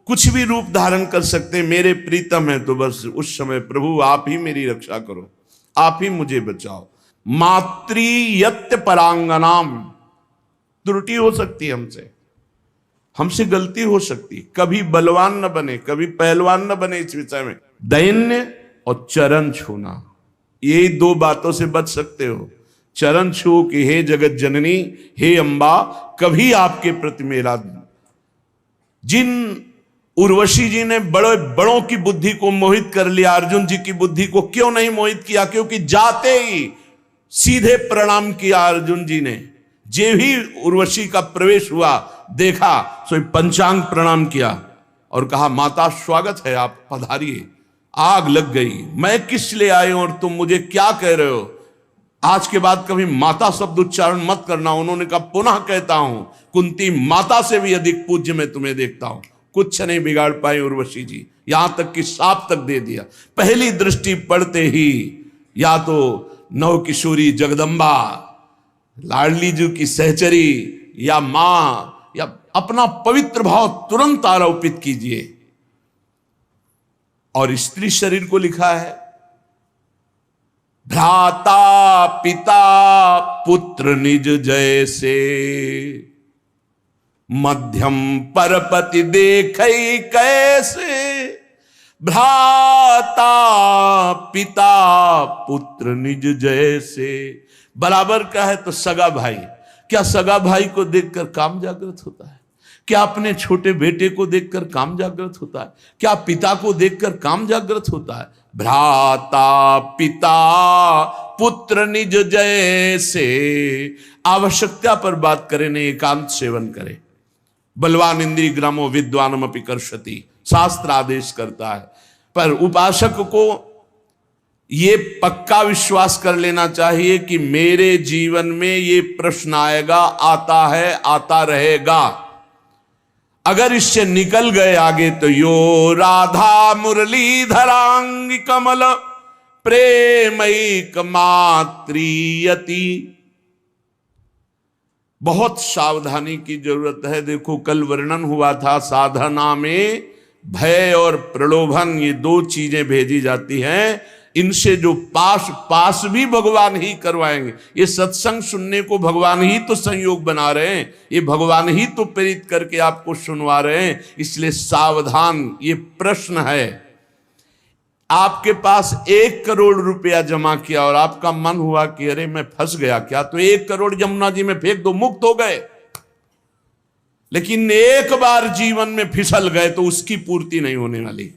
कुछ भी रूप धारण कर सकते हैं। मेरे प्रीतम है तो बस उस समय प्रभु आप ही मेरी रक्षा करो, आप ही मुझे बचाओ। मातृयत्य परांगनाम, त्रुटि हो सकती है हमसे गलती हो सकती। कभी बलवान न बने, कभी पहलवान न बने इस विषय में। दैन्य और चरण छूना, यही दो बातों से बच सकते हो। चरण छू कि हे जगत जननी, हे अंबा, कभी आपके प्रति मेरा। जिन उर्वशी जी ने बड़े बड़ों की बुद्धि को मोहित कर लिया, अर्जुन जी की बुद्धि को क्यों नहीं मोहित किया? क्योंकि जाते ही सीधे प्रणाम किया अर्जुन जी ने। जे ही उर्वशी का प्रवेश हुआ, देखा सो पंचांग प्रणाम किया और कहा, माता स्वागत है, आप पधारिए। आग लग गई, मैं किस लिए आए और तुम मुझे क्या कह रहे हो? आज के बाद कभी माता शब्द उच्चारण मत करना। उन्होंने कहा, पुनः कहता हूं, कुंती माता से भी अधिक पूज्य मैं तुम्हें देखता हूं। कुछ नहीं बिगाड़ पाए उर्वशी जी, यहां तक कि साप तक दे दिया। पहली दृष्टि पड़ते ही या तो नव किशोरी जगदम्बा, लाडली जी की सहचरी, या मां, या अपना पवित्र भाव तुरंत आरोपित कीजिए। और स्त्री शरीर को लिखा है, भ्राता पिता पुत्र निज जैसे, मध्यम परपति देखई कैसे। भ्राता पिता पुत्र निज जैसे, बराबर का है तो सगा भाई। क्या सगा भाई को देखकर काम जागृत होता है? क्या अपने छोटे बेटे को देखकर काम जागृत होता है? क्या पिता को देखकर काम जागृत होता है? भ्राता पिता पुत्र निज जैसे। आवश्यकता पर बात करें, नहीं एकांत सेवन करें। बलवान इंद्रिय ग्रामो विद्वानम अपि कर्षति, शास्त्र आदेश करता है। पर उपासक को ये पक्का विश्वास कर लेना चाहिए कि मेरे जीवन में ये प्रश्न आएगा, आता है, आता रहेगा। अगर इससे निकल गए आगे तो यो राधा मुरलीधरांग कमल प्रेमैक मात्रियति। बहुत सावधानी की जरूरत है। देखो, कल वर्णन हुआ था साधना में भय और प्रलोभन, ये दो चीजें भेजी जाती हैं। इनसे जो पास भी भगवान ही करवाएंगे। ये सत्संग सुनने को भगवान ही तो संयोग बना रहे हैं, ये भगवान ही तो प्रेरित करके आपको सुनवा रहे हैं। इसलिए सावधान। ये प्रश्न है, आपके पास 1 करोड़ रुपया जमा किया और आपका मन हुआ कि अरे मैं फंस गया क्या, तो 1 करोड़ यमुना जी में फेंक दो, मुक्त हो गए। लेकिन एक बार जीवन में फिसल गए तो उसकी पूर्ति नहीं होने वाली।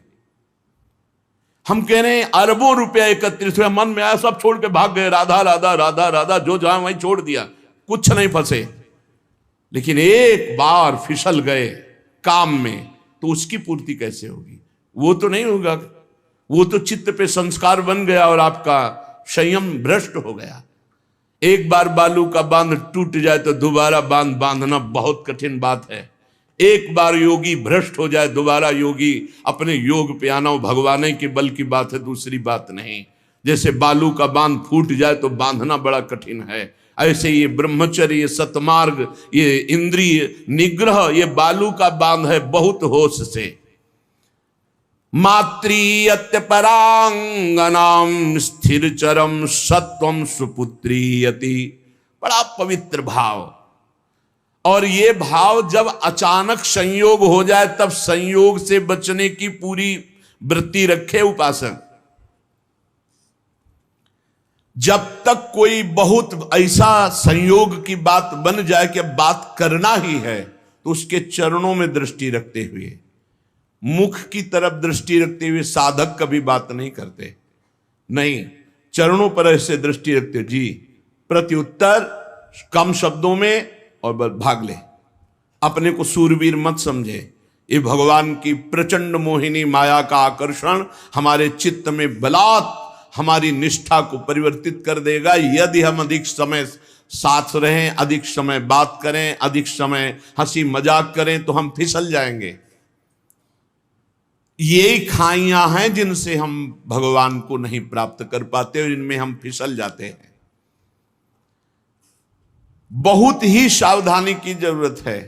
हम कह रहे हैं अरबों रुपया एकत्रित हुआ, मन में आया, सब छोड़ के भाग गए, राधा राधा राधा राधा, जो जहां वहीं छोड़ दिया, कुछ नहीं फंसे। लेकिन एक बार फिसल गए काम में तो उसकी पूर्ति कैसे होगी? वो तो नहीं होगा। वो तो चित्त पे संस्कार बन गया और आपका संयम भ्रष्ट हो गया। एक बार बालू का बांध टूट जाए तो दोबारा बांध बांधना बहुत कठिन बात है। एक बार योगी भ्रष्ट हो जाए, दोबारा योगी अपने योग पे आना, भगवान के बल की बात है, दूसरी बात नहीं। जैसे बालू का बांध फूट जाए तो बांधना बड़ा कठिन है, ऐसे ये ब्रह्मचर्य, ये सतमार्ग, ये इंद्रिय निग्रह, ये बालू का बांध है, बहुत होश से। मातृयत्य परांगनाम स्थिर चरम सत्वम सुपुत्रीयति। बड़ा पवित्र भाव। और ये भाव जब अचानक संयोग हो जाए तब संयोग से बचने की पूरी वृत्ति रखे उपासक। जब तक कोई बहुत ऐसा संयोग की बात बन जाए कि बात करना ही है, तो उसके चरणों में दृष्टि रखते हुए, मुख की तरफ दृष्टि रखते हुए साधक कभी बात नहीं करते। नहीं, चरणों पर ऐसे दृष्टि रखते, जी प्रत्युत्तर कम शब्दों में और भाग ले। अपने को सूरवीर मत समझे। ये भगवान की प्रचंड मोहिनी माया का आकर्षण हमारे चित्त में बलात् हमारी निष्ठा को परिवर्तित कर देगा, यदि हम अधिक समय साथ रहें, अधिक समय बात करें, अधिक समय हंसी मजाक करें, तो हम फिसल जाएंगे। ये खाइयां हैं जिनसे हम भगवान को नहीं प्राप्त कर पाते और इनमें हम फिसल जाते हैं। बहुत ही सावधानी की जरूरत है।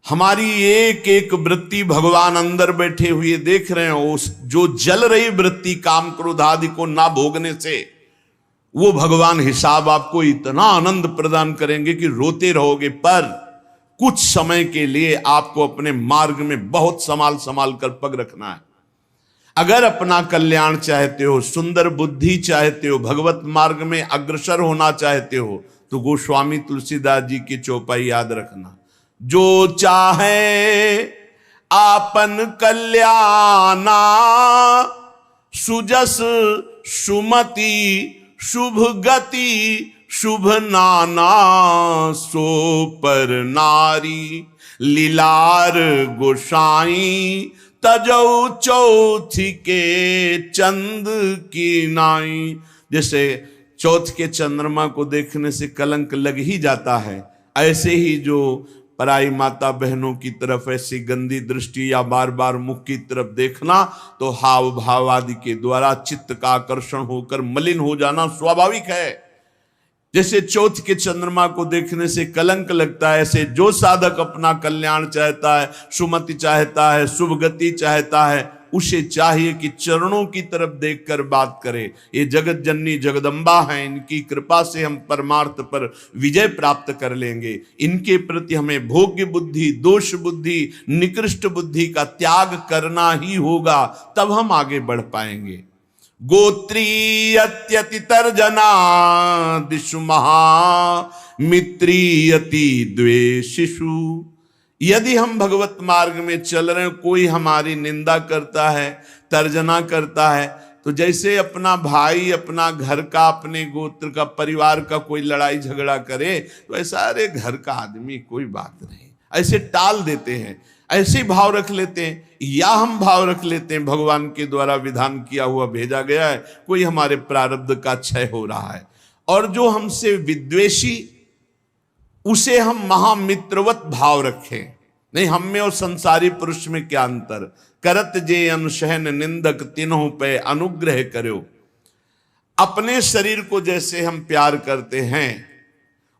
हमारी एक एक वृत्ति भगवान अंदर बैठे हुए देख रहे हैं। उस जो जल रही वृत्ति काम क्रोध आदि को ना भोगने से, वो भगवान हिसाब आपको इतना आनंद प्रदान करेंगे कि रोते रहोगे। पर कुछ समय के लिए आपको अपने मार्ग में बहुत संभाल संभाल कर पग रखना है। अगर अपना कल्याण चाहते हो, सुंदर बुद्धि चाहते हो, भगवत मार्ग में अग्रसर होना चाहते हो, तो गोस्वामी तुलसीदास जी की चौपाई याद रखना। जो चाहे आपन कल्याणा, सुजस सुमति शुभ गति शुभ नाना, सो पर नारी लीलार गोसाई, तजौ चौथी के चंद की नाई। जैसे चौथ के चंद्रमा को देखने से कलंक लग ही जाता है, ऐसे ही जो पराई माता बहनों की तरफ ऐसी गंदी दृष्टि या बार बार मुख की तरफ देखना, तो हाव भाव आदि के द्वारा चित्त का आकर्षण होकर मलिन हो जाना स्वाभाविक है। जैसे चौथ के चंद्रमा को देखने से कलंक लगता है, ऐसे जो साधक अपना कल्याण चाहता है, सुमति चाहता है, शुभ गति चाहता है, उसे चाहिए कि चरणों की तरफ देखकर बात करे। ये जगत जननी जगदम्बा हैं, इनकी कृपा से हम परमार्थ पर विजय प्राप्त कर लेंगे। इनके प्रति हमें भोग्य बुद्धि, दोष बुद्धि, निकृष्ट बुद्धि का त्याग करना ही होगा, तब हम आगे बढ़ पाएंगे। गोत्रीयत्यति तर्जना दिशु महा, मित्रीयति द्वेषिषु। यदि हम भगवत मार्ग में चल रहे हैं, कोई हमारी निंदा करता है, तर्जना करता है, तो जैसे अपना भाई, अपना घर का, अपने गोत्र का, परिवार का कोई लड़ाई झगड़ा करे, तो ऐसा अरे घर का आदमी कोई बात नहीं, ऐसे टाल देते हैं। ऐसे भाव रख लेते हैं, या हम भाव रख लेते हैं भगवान के द्वारा विधान किया हुआ भेजा गया है, कोई हमारे प्रारब्ध का क्षय हो रहा है। और जो हमसे विद्वेषी, उसे हम महामित्रवत भाव रखें। नहीं, हम में और संसारी पुरुष में क्या अंतर। करत जे अनुशहन निंदक तीनों पे अनुग्रह करो। अपने शरीर को जैसे हम प्यार करते हैं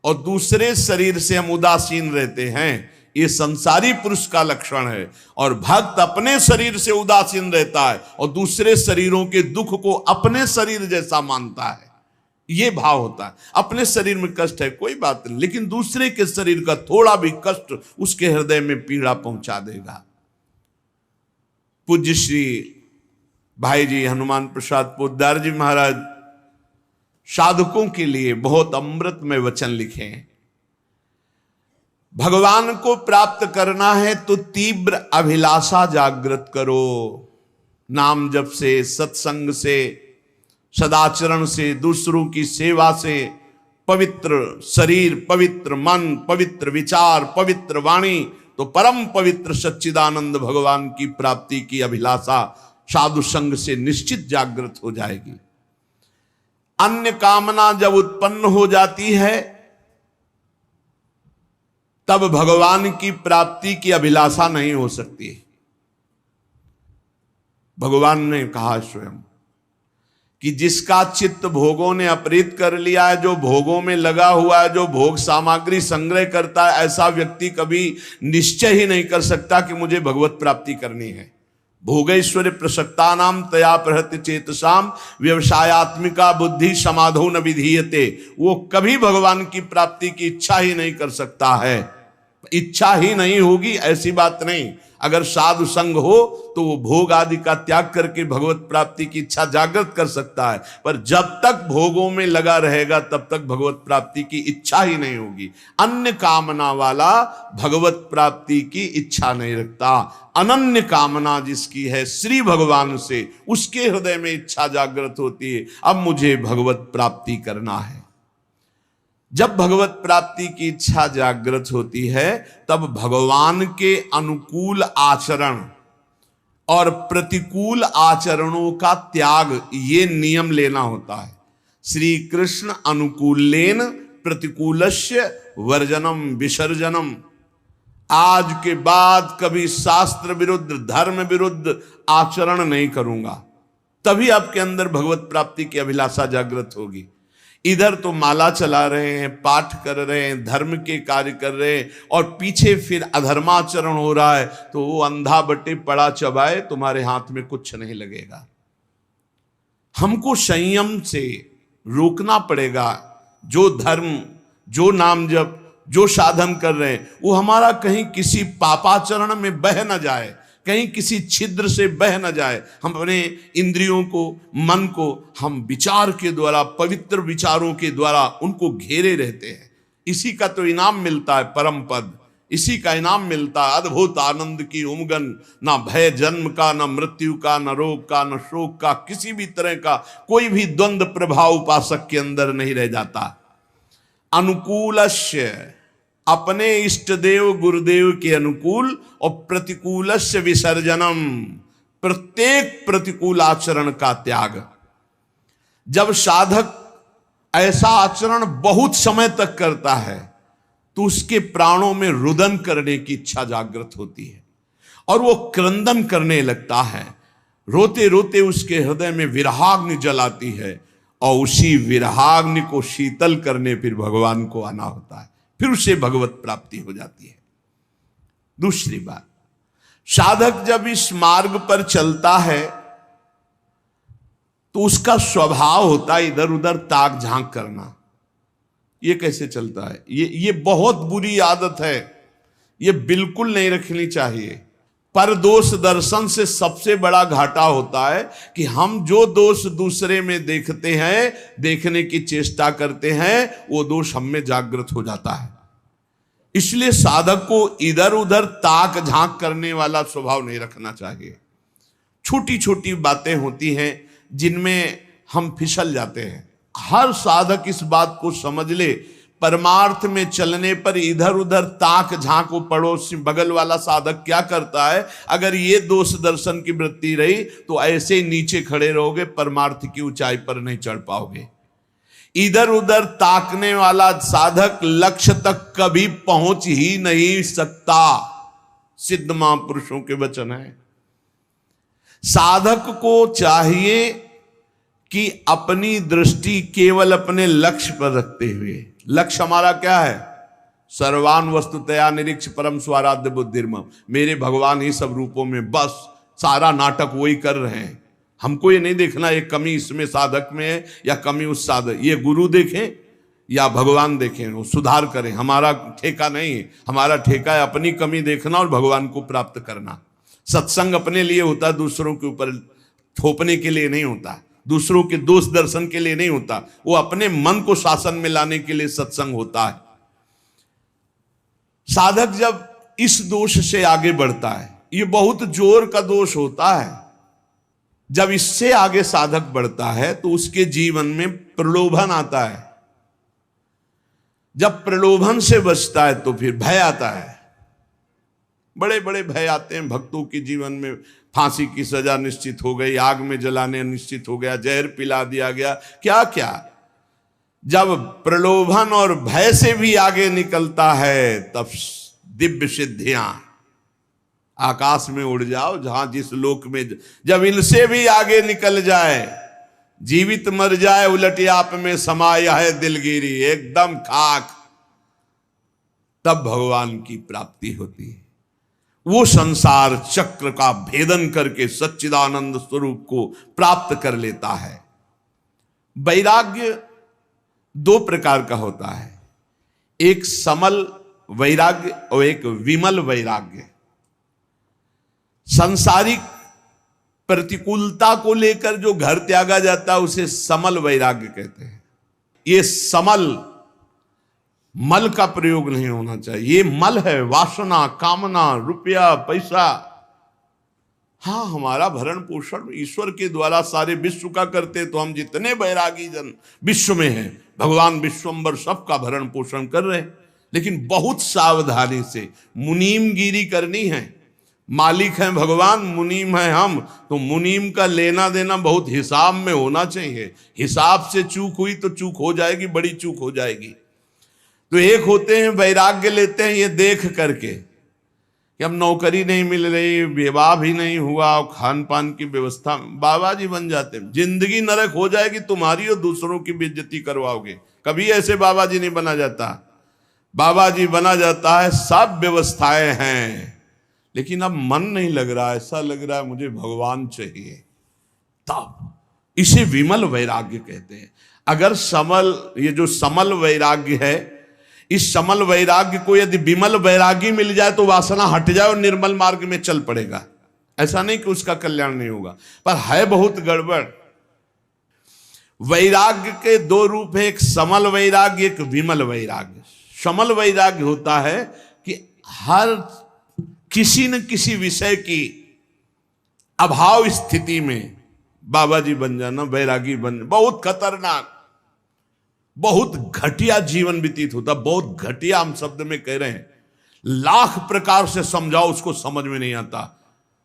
और दूसरे शरीर से हम उदासीन रहते हैं, ये संसारी पुरुष का लक्षण है। और भक्त अपने शरीर से उदासीन रहता है और दूसरे शरीरों के दुख को अपने शरीर जैसा मानता है। ये भाव होता है। अपने शरीर में कष्ट है कोई बात नहीं, लेकिन दूसरे के शरीर का थोड़ा भी कष्ट उसके हृदय में पीड़ा पहुंचा देगा। पूज्य श्री भाई जी हनुमान प्रसाद पोद्दार जी महाराज साधकों के लिए बहुत अमृतमय वचन लिखे हैं। भगवान को प्राप्त करना है तो तीव्र अभिलाषा जागृत करो। नाम जप से, सत्संग से, सदाचरण से, दूसरों की सेवा से, पवित्र शरीर, पवित्र मन, पवित्र विचार, पवित्र वाणी, तो परम पवित्र सच्चिदानंद भगवान की प्राप्ति की अभिलाषा साधु संग से निश्चित जागृत हो जाएगी। अन्य कामना जब उत्पन्न हो जाती है तब भगवान की प्राप्ति की अभिलाषा नहीं हो सकती। भगवान ने कहा स्वयं कि जिसका चित्त भोगों ने अपहृत कर लिया है, जो भोगों में लगा हुआ है, जो भोग सामग्री संग्रह करता है, ऐसा व्यक्ति कभी निश्चय ही नहीं कर सकता कि मुझे भगवत प्राप्ति करनी है। भोगैश्वर्य प्रसक्ता नाम तया प्रहृत्य चेतसाम व्यवसायत्मिका बुद्धि समाधो न विधीयते। वो कभी भगवान की प्राप्ति की इच्छा ही नहीं कर सकता है। इच्छा ही नहीं होगी ऐसी बात नहीं। अगर साधु संग हो तो वो भोग आदि का त्याग करके भगवत प्राप्ति की इच्छा जागृत कर सकता है, पर जब तक भोगों में लगा रहेगा तब तक भगवत प्राप्ति की इच्छा ही नहीं होगी। अन्य कामना वाला भगवत प्राप्ति की इच्छा नहीं रखता। अनन्य कामना जिसकी है श्री भगवान से, उसके हृदय में इच्छा जागृत होती है, अब मुझे भगवत प्राप्ति करना है। जब भगवत प्राप्ति की इच्छा जागृत होती है तब भगवान के अनुकूल आचरण और प्रतिकूल आचरणों का त्याग, ये नियम लेना होता है। श्री कृष्ण अनुकूलेन प्रतिकूलस्य वर्जनम विसर्जनम। आज के बाद कभी शास्त्र विरुद्ध, धर्म विरुद्ध आचरण नहीं करूंगा, तभी आपके अंदर भगवत प्राप्ति की अभिलाषा जागृत होगी। इधर तो माला चला रहे हैं, पाठ कर रहे हैं, धर्म के कार्य कर रहे हैं, और पीछे फिर अधर्माचरण हो रहा है, तो वो अंधा बटे पड़ा चबाए, तुम्हारे हाथ में कुछ नहीं लगेगा। हमको संयम से रोकना पड़ेगा। जो धर्म, जो नाम जप, जो साधन कर रहे हैं, वो हमारा कहीं किसी पापाचरण में बह न जाए, कहीं किसी छिद्र से बह न जाए। हम अपने इंद्रियों को, मन को हम विचार के द्वारा, पवित्र विचारों के द्वारा उनको घेरे रहते हैं। इसी का तो इनाम मिलता है परम पद, इसी का इनाम मिलता है अद्भुत आनंद की उमगन। ना भय जन्म का, ना मृत्यु का, ना रोग का, ना शोक का, किसी भी तरह का कोई भी द्वंद्व प्रभाव उपासक के अंदर नहीं रह जाता। अनुकूलस्य, अपने इष्ट देव गुरुदेव के अनुकूल, और प्रतिकूलस्य विसर्जनम, प्रत्येक प्रतिकूल आचरण का त्याग। जब साधक ऐसा आचरण बहुत समय तक करता है तो उसके प्राणों में रुदन करने की इच्छा जागृत होती है और वो क्रंदन करने लगता है। रोते रोते उसके हृदय में विरहाग्नि जलाती है, और उसी विरहाग्नि को शीतल करने फिर भगवान को आना होता है, फिर उसे भगवत प्राप्ति हो जाती है। दूसरी बात, साधक जब इस मार्ग पर चलता है तो उसका स्वभाव होता है इधर उधर ताक झांक करना। ये कैसे चलता है? ये बहुत बुरी आदत है, ये बिल्कुल नहीं रखनी चाहिए। पर दोष दर्शन से सबसे बड़ा घाटा होता है कि हम जो दोष दूसरे में देखते हैं, देखने की चेष्टा करते हैं, वो दोष हम में जागृत हो जाता है। इसलिए साधक को इधर उधर ताक झांक करने वाला स्वभाव नहीं रखना चाहिए। छोटी छोटी बातें होती हैं जिनमें हम फिसल जाते हैं। हर साधक इस बात को समझ ले, परमार्थ में चलने पर इधर उधर ताक झांक पड़ोस बगल वाला साधक क्या करता है, अगर ये दोष दर्शन की वृत्ति रही तो ऐसे ही नीचे खड़े रहोगे, परमार्थ की ऊंचाई पर नहीं चढ़ पाओगे। इधर उधर ताकने वाला साधक लक्ष्य तक कभी पहुंच ही नहीं सकता। सिद्ध महापुरुषों के वचन है। साधक को चाहिए कि अपनी दृष्टि केवल अपने लक्ष्य पर रखते हुए, लक्ष्य हमारा क्या है, सर्वान वस्तुतया निरीक्ष परम स्वाराध्य बुद्धिर्मम, मेरे भगवान ही सब रूपों में, बस सारा नाटक वही कर रहे हैं। हमको ये नहीं देखना एक कमी इसमें साधक में है या कमी उस साधक, ये गुरु देखें या भगवान देखें, वो सुधार करें, हमारा ठेका नहीं है। हमारा ठेका है अपनी कमी देखना और भगवान को प्राप्त करना। सत्संग अपने लिए होता, दूसरों के ऊपर थोपने के लिए नहीं होता, दूसरों के दोष दर्शन के लिए नहीं होता, वो अपने मन को शासन में लाने के लिए सत्संग होता है। साधक जब इस दोष से आगे बढ़ता है, ये बहुत जोर का दोष होता है, जब इससे आगे साधक बढ़ता है तो उसके जीवन में प्रलोभन आता है। जब प्रलोभन से बचता है तो फिर भय आता है। बड़े बड़े भय आते हैं भक्तों के जीवन में। फांसी की सजा निश्चित हो गई, आग में जलाने निश्चित हो गया, जहर पिला दिया गया, क्या क्या। जब प्रलोभन और भय से भी आगे निकलता है तब दिव्य सिद्धियां, आकाश में उड़ जाओ जहां जिस लोक में, जब इनसे भी आगे निकल जाए, जीवित मर जाए उलट आप में समाया है दिलगिरी, एकदम खाक, तब भगवान की प्राप्ति होती है। वो संसार चक्र का भेदन करके सच्चिदानंद स्वरूप को प्राप्त कर लेता है। वैराग्य दो प्रकार का होता है, एक समल वैराग्य और एक विमल वैराग्य। सांसारिक प्रतिकूलता को लेकर जो घर त्यागा जाता है उसे समल वैराग्य कहते हैं। ये समल, मल का प्रयोग नहीं होना चाहिए। ये मल है वासना, कामना, रुपया, पैसा। हाँ, हमारा भरण पोषण ईश्वर के द्वारा सारे विश्व का करते, तो हम जितने बैरागी जन विश्व में हैं, भगवान विश्वम्बर सबका भरण पोषण कर रहे हैं। लेकिन बहुत सावधानी से मुनीमगिरी करनी है। मालिक हैं भगवान, मुनीम है हम, तो मुनीम का लेना देना बहुत हिसाब में होना चाहिए। हिसाब से चूक हुई तो चूक हो जाएगी, बड़ी चूक हो जाएगी। तो एक होते हैं वैराग्य लेते हैं ये देख करके कि अब नौकरी नहीं मिल रही, विवाह भी नहीं हुआ और खान पान की व्यवस्था, बाबा जी बन जाते हैं, जिंदगी नरक हो जाएगी तुम्हारी और दूसरों की बेइज्जती करवाओगे। कभी ऐसे बाबा जी नहीं बना जाता। बाबा जी बना जाता है, सब व्यवस्थाएं हैं, लेकिन अब मन नहीं लग रहा, ऐसा लग रहा है मुझे भगवान चाहिए, तब इसे विमल वैराग्य कहते हैं। अगर समल, ये जो समल वैराग्य है, इस समल वैराग्य को यदि विमल वैरागी मिल जाए तो वासना हट जाए और निर्मल मार्ग में चल पड़ेगा। ऐसा नहीं कि उसका कल्याण नहीं होगा, पर है बहुत गड़बड़। वैराग्य के दो रूप है, एक समल वैराग्य, एक विमल वैराग्य। समल वैराग्य होता है कि हर किसी न किसी विषय की अभाव स्थिति में बाबा जी बन जाना, वैरागी बन, बहुत खतरनाक, बहुत घटिया जीवन व्यतीत होता। बहुत घटिया हम शब्द में कह रहे हैं, लाख प्रकार से समझाओ उसको समझ में नहीं आता।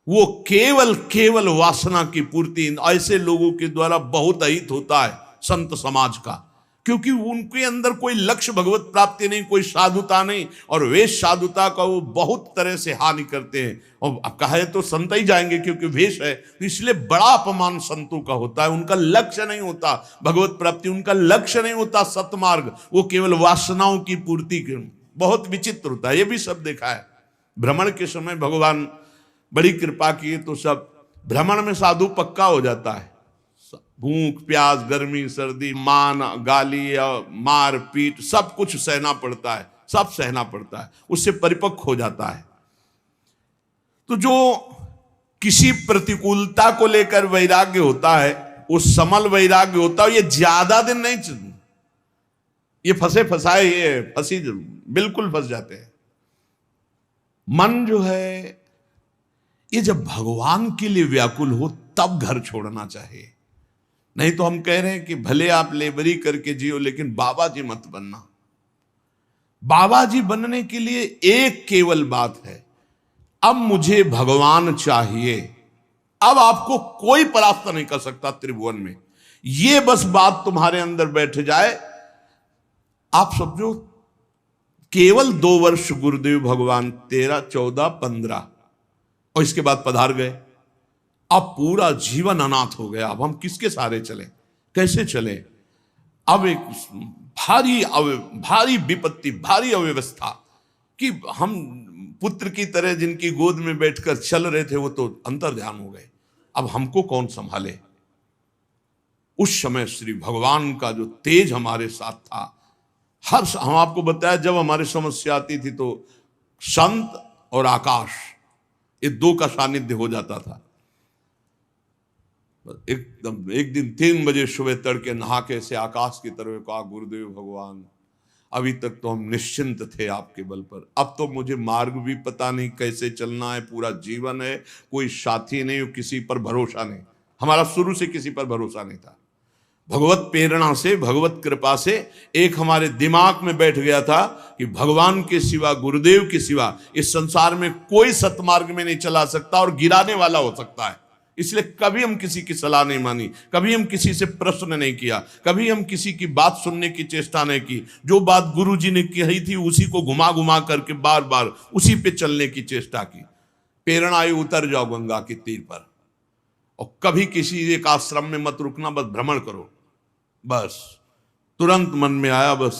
वो केवल वासना की पूर्ति ऐसे लोगों के द्वारा बहुत अहित होता है संत समाज का, क्योंकि उनके अंदर कोई लक्ष्य भगवत प्राप्ति नहीं, कोई साधुता नहीं, और वेश साधुता का वो बहुत तरह से हानि करते हैं। और कहे तो संत ही जाएंगे क्योंकि वेश है, तो इसलिए बड़ा अपमान संतों का होता है। उनका लक्ष्य नहीं होता भगवत प्राप्ति, उनका लक्ष्य नहीं होता सतमार्ग, वो केवल वासनाओं की पूर्ति के। बहुत विचित्र होता है, ये भी सब देखा है। भ्रमण के समय भगवान बड़ी कृपा की तो सब भ्रमण में साधु पक्का हो जाता है। भूख प्यास गर्मी सर्दी मान गाली मार पीट सब कुछ सहना पड़ता है, सब सहना पड़ता है, उससे परिपक्व हो जाता है। तो जो किसी प्रतिकूलता को लेकर वैराग्य होता है वो समल वैराग्य होता है। ये ज्यादा दिन नहीं, ये फंसे फंसाए, ये फंसी बिल्कुल फंस जाते हैं। मन जो है ये जब भगवान के लिए व्याकुल हो तब घर छोड़ना चाहिए। नहीं तो हम कह रहे हैं कि भले आप लेबरी करके जियो लेकिन बाबा जी मत बनना। बाबा जी बनने के लिए एक केवल बात है, अब मुझे भगवान चाहिए, अब आपको कोई परास्त नहीं कर सकता त्रिभुवन में। ये बस बात तुम्हारे अंदर बैठ जाए, आप समझो केवल 2 वर्ष गुरुदेव भगवान 13, 14, 15 और इसके बाद पधार गए। अब पूरा जीवन अनाथ हो गया। अब हम किसके सहारे चले, कैसे चले? अब एक भारी विपत्ति, भारी अव्यवस्था कि हम पुत्र की तरह जिनकी गोद में बैठकर चल रहे थे वो तो अंतर्ध्यान हो गए। अब हमको कौन संभाले? उस समय श्री भगवान का जो तेज हमारे साथ था, हम आपको बताया जब हमारी समस्या आती थी तो संत और आकाश, ये 2 का सानिध्य हो जाता था। एकदम एक दिन 3 बजे सुबह तड़के नहा के से आकाश की तरफ कहा, गुरुदेव भगवान अभी तक तो हम निश्चिंत थे आपके बल पर, अब तो मुझे मार्ग भी पता नहीं कैसे चलना है, पूरा जीवन है, कोई साथी नहीं, किसी पर भरोसा नहीं। हमारा शुरू से किसी पर भरोसा नहीं था। भगवत प्रेरणा से, भगवत कृपा से एक हमारे दिमाग में बैठ गया था कि भगवान के सिवा, गुरुदेव के सिवा इस संसार में कोई सतमार्ग में नहीं चला सकता और गिराने वाला हो सकता है। इसलिए कभी हम किसी की सलाह नहीं मानी, कभी हम किसी से प्रश्न नहीं किया, कभी हम किसी की बात सुनने की चेष्टा नहीं की। जो बात गुरु जी ने कही थी उसी को घुमा घुमा करके बार बार उसी पे चलने की चेष्टा की। प्रेरणा आई, उतर जाओ गंगा के तीर पर और कभी किसी एक आश्रम में मत रुकना, बस भ्रमण करो। बस तुरंत मन में आया, बस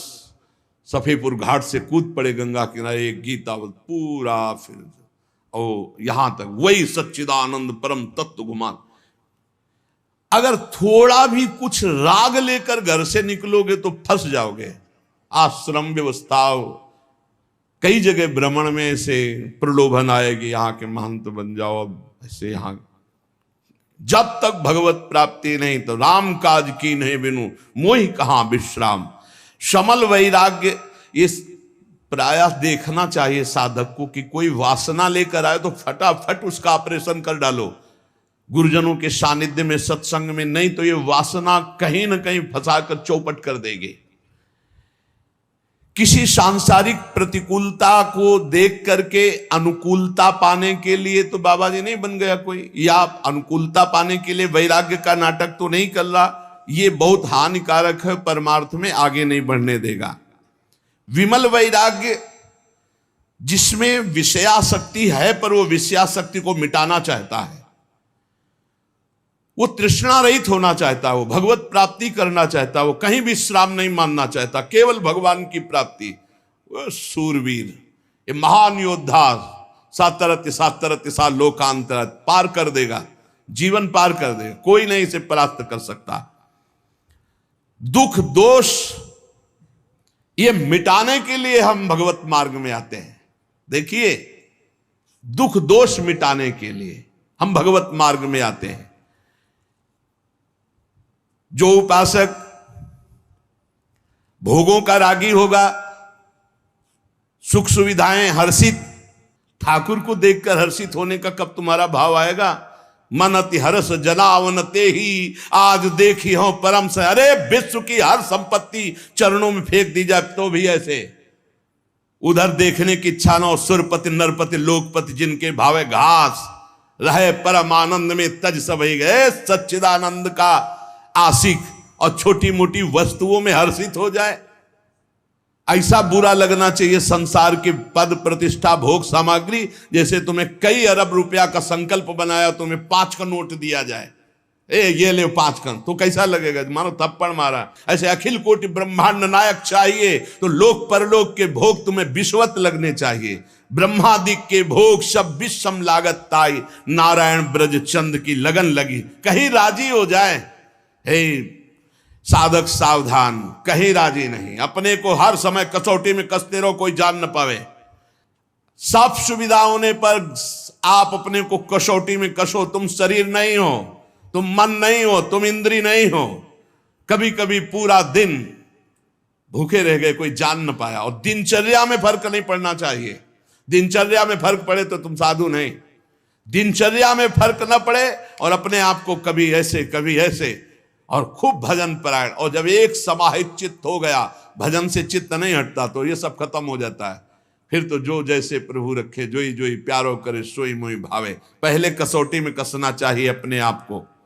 सफेपुर घाट से कूद पड़े गंगा किनारे, एक गीतावत पूरा फिर ओ यहां तक वही सच्चिदानंद परम तत्व गुमान। अगर थोड़ा भी कुछ राग लेकर घर से निकलोगे तो फंस जाओगे। आश्रम व्यवस्था कई जगह भ्रमण में से प्रलोभन आएगी, यहां के महंत बन जाओ, अब ऐसे यहां जब तक भगवत प्राप्ति नहीं तो राम काज की नहीं बिनु मोहि कहां विश्राम। समल वैराग्य, इस प्रयास देखना चाहिए साधक को कि कोई वासना लेकर आए तो फटाफट उसका ऑपरेशन कर डालो गुरुजनों के सानिध्य में, सत्संग में, नहीं तो ये वासना कहीं ना कहीं फंसाकर चौपट कर देगी। किसी सांसारिक प्रतिकूलता को देख करके अनुकूलता पाने के लिए तो बाबा जी नहीं बन गया कोई, या अनुकूलता पाने के लिए वैराग्य का नाटक तो नहीं कर रहा। ये बहुत हानिकारक है, परमार्थ में आगे नहीं बढ़ने देगा। विमल वैराग्य जिसमें विषयासक्ति है पर वो विषयासक्ति को मिटाना चाहता है, वो तृष्णा रहित होना चाहता है, वो भगवत प्राप्ति करना चाहता है, वो कहीं विश्राम नहीं मानना चाहता, केवल भगवान की प्राप्ति। वो सूरवीर, ये महान योद्धा सातरत्य सातरत्य सा लोकांतर पार कर देगा, जीवन पार कर देगा, कोई नहीं इसे परास्त कर सकता। दुख दोष ये मिटाने के लिए हम भगवत मार्ग में आते हैं। देखिए, दुख दोष मिटाने के लिए हम भगवत मार्ग में आते हैं। जो उपासक भोगों का रागी होगा, सुख सुविधाएं हर्षित, ठाकुर को देखकर हर्षित होने का कब तुम्हारा भाव आएगा? मन अति हर्ष जनावन ते ही आज देखी हो परम से। अरे विश्व की हर संपत्ति चरणों में फेंक दी जाए तो भी ऐसे उधर देखने की इच्छा न हो। सुरपति नरपति लोकपति जिनके भावे घास रहे, परम आनंद में तज सब ही गए। सच्चिदानंद का आशिक और छोटी मोटी वस्तुओं में हर्षित हो जाए, ऐसा बुरा लगना चाहिए संसार के पद प्रतिष्ठा भोग सामग्री। जैसे तुम्हें कई अरब रुपया का संकल्प बनाया, तुम्हें 5 का नोट दिया जाए, ये ले 5 का, तो कैसा लगेगा? मानो थप्पड़ मारा। ऐसे अखिल कोटि ब्रह्मांड नायक चाहिए तो लोक परलोक के भोग तुम्हें विश्वत लगने चाहिए। ब्रह्मादि के भोग सब विषम लागत ताई, नारायण ब्रज चंद की लगन लगी, कहीं राजी हो जाए। हे साधक सावधान, कहीं राजी नहीं। अपने को हर समय कसौटी में कसते रहो, कोई जान न पावे। सब सुविधा होने पर आप अपने को कसौटी में कसो। तुम शरीर नहीं हो, तुम मन नहीं हो, तुम इंद्री नहीं हो। कभी कभी पूरा दिन भूखे रह गए, कोई जान न पाया। और दिनचर्या में फर्क नहीं पड़ना चाहिए। दिनचर्या में फर्क पड़े तो तुम साधु नहीं। दिनचर्या में फर्क न पड़े और अपने आप को कभी ऐसे कभी ऐसे, और खूब भजन परायण। और जब एक समाहित चित्त हो गया, भजन से चित्त नहीं हटता, तो ये सब खत्म हो जाता है। फिर तो जो जैसे प्रभु रखे, जोई जोई प्यारो करे सोई मोई भावे। पहले कसौटी में कसना चाहिए अपने आप को।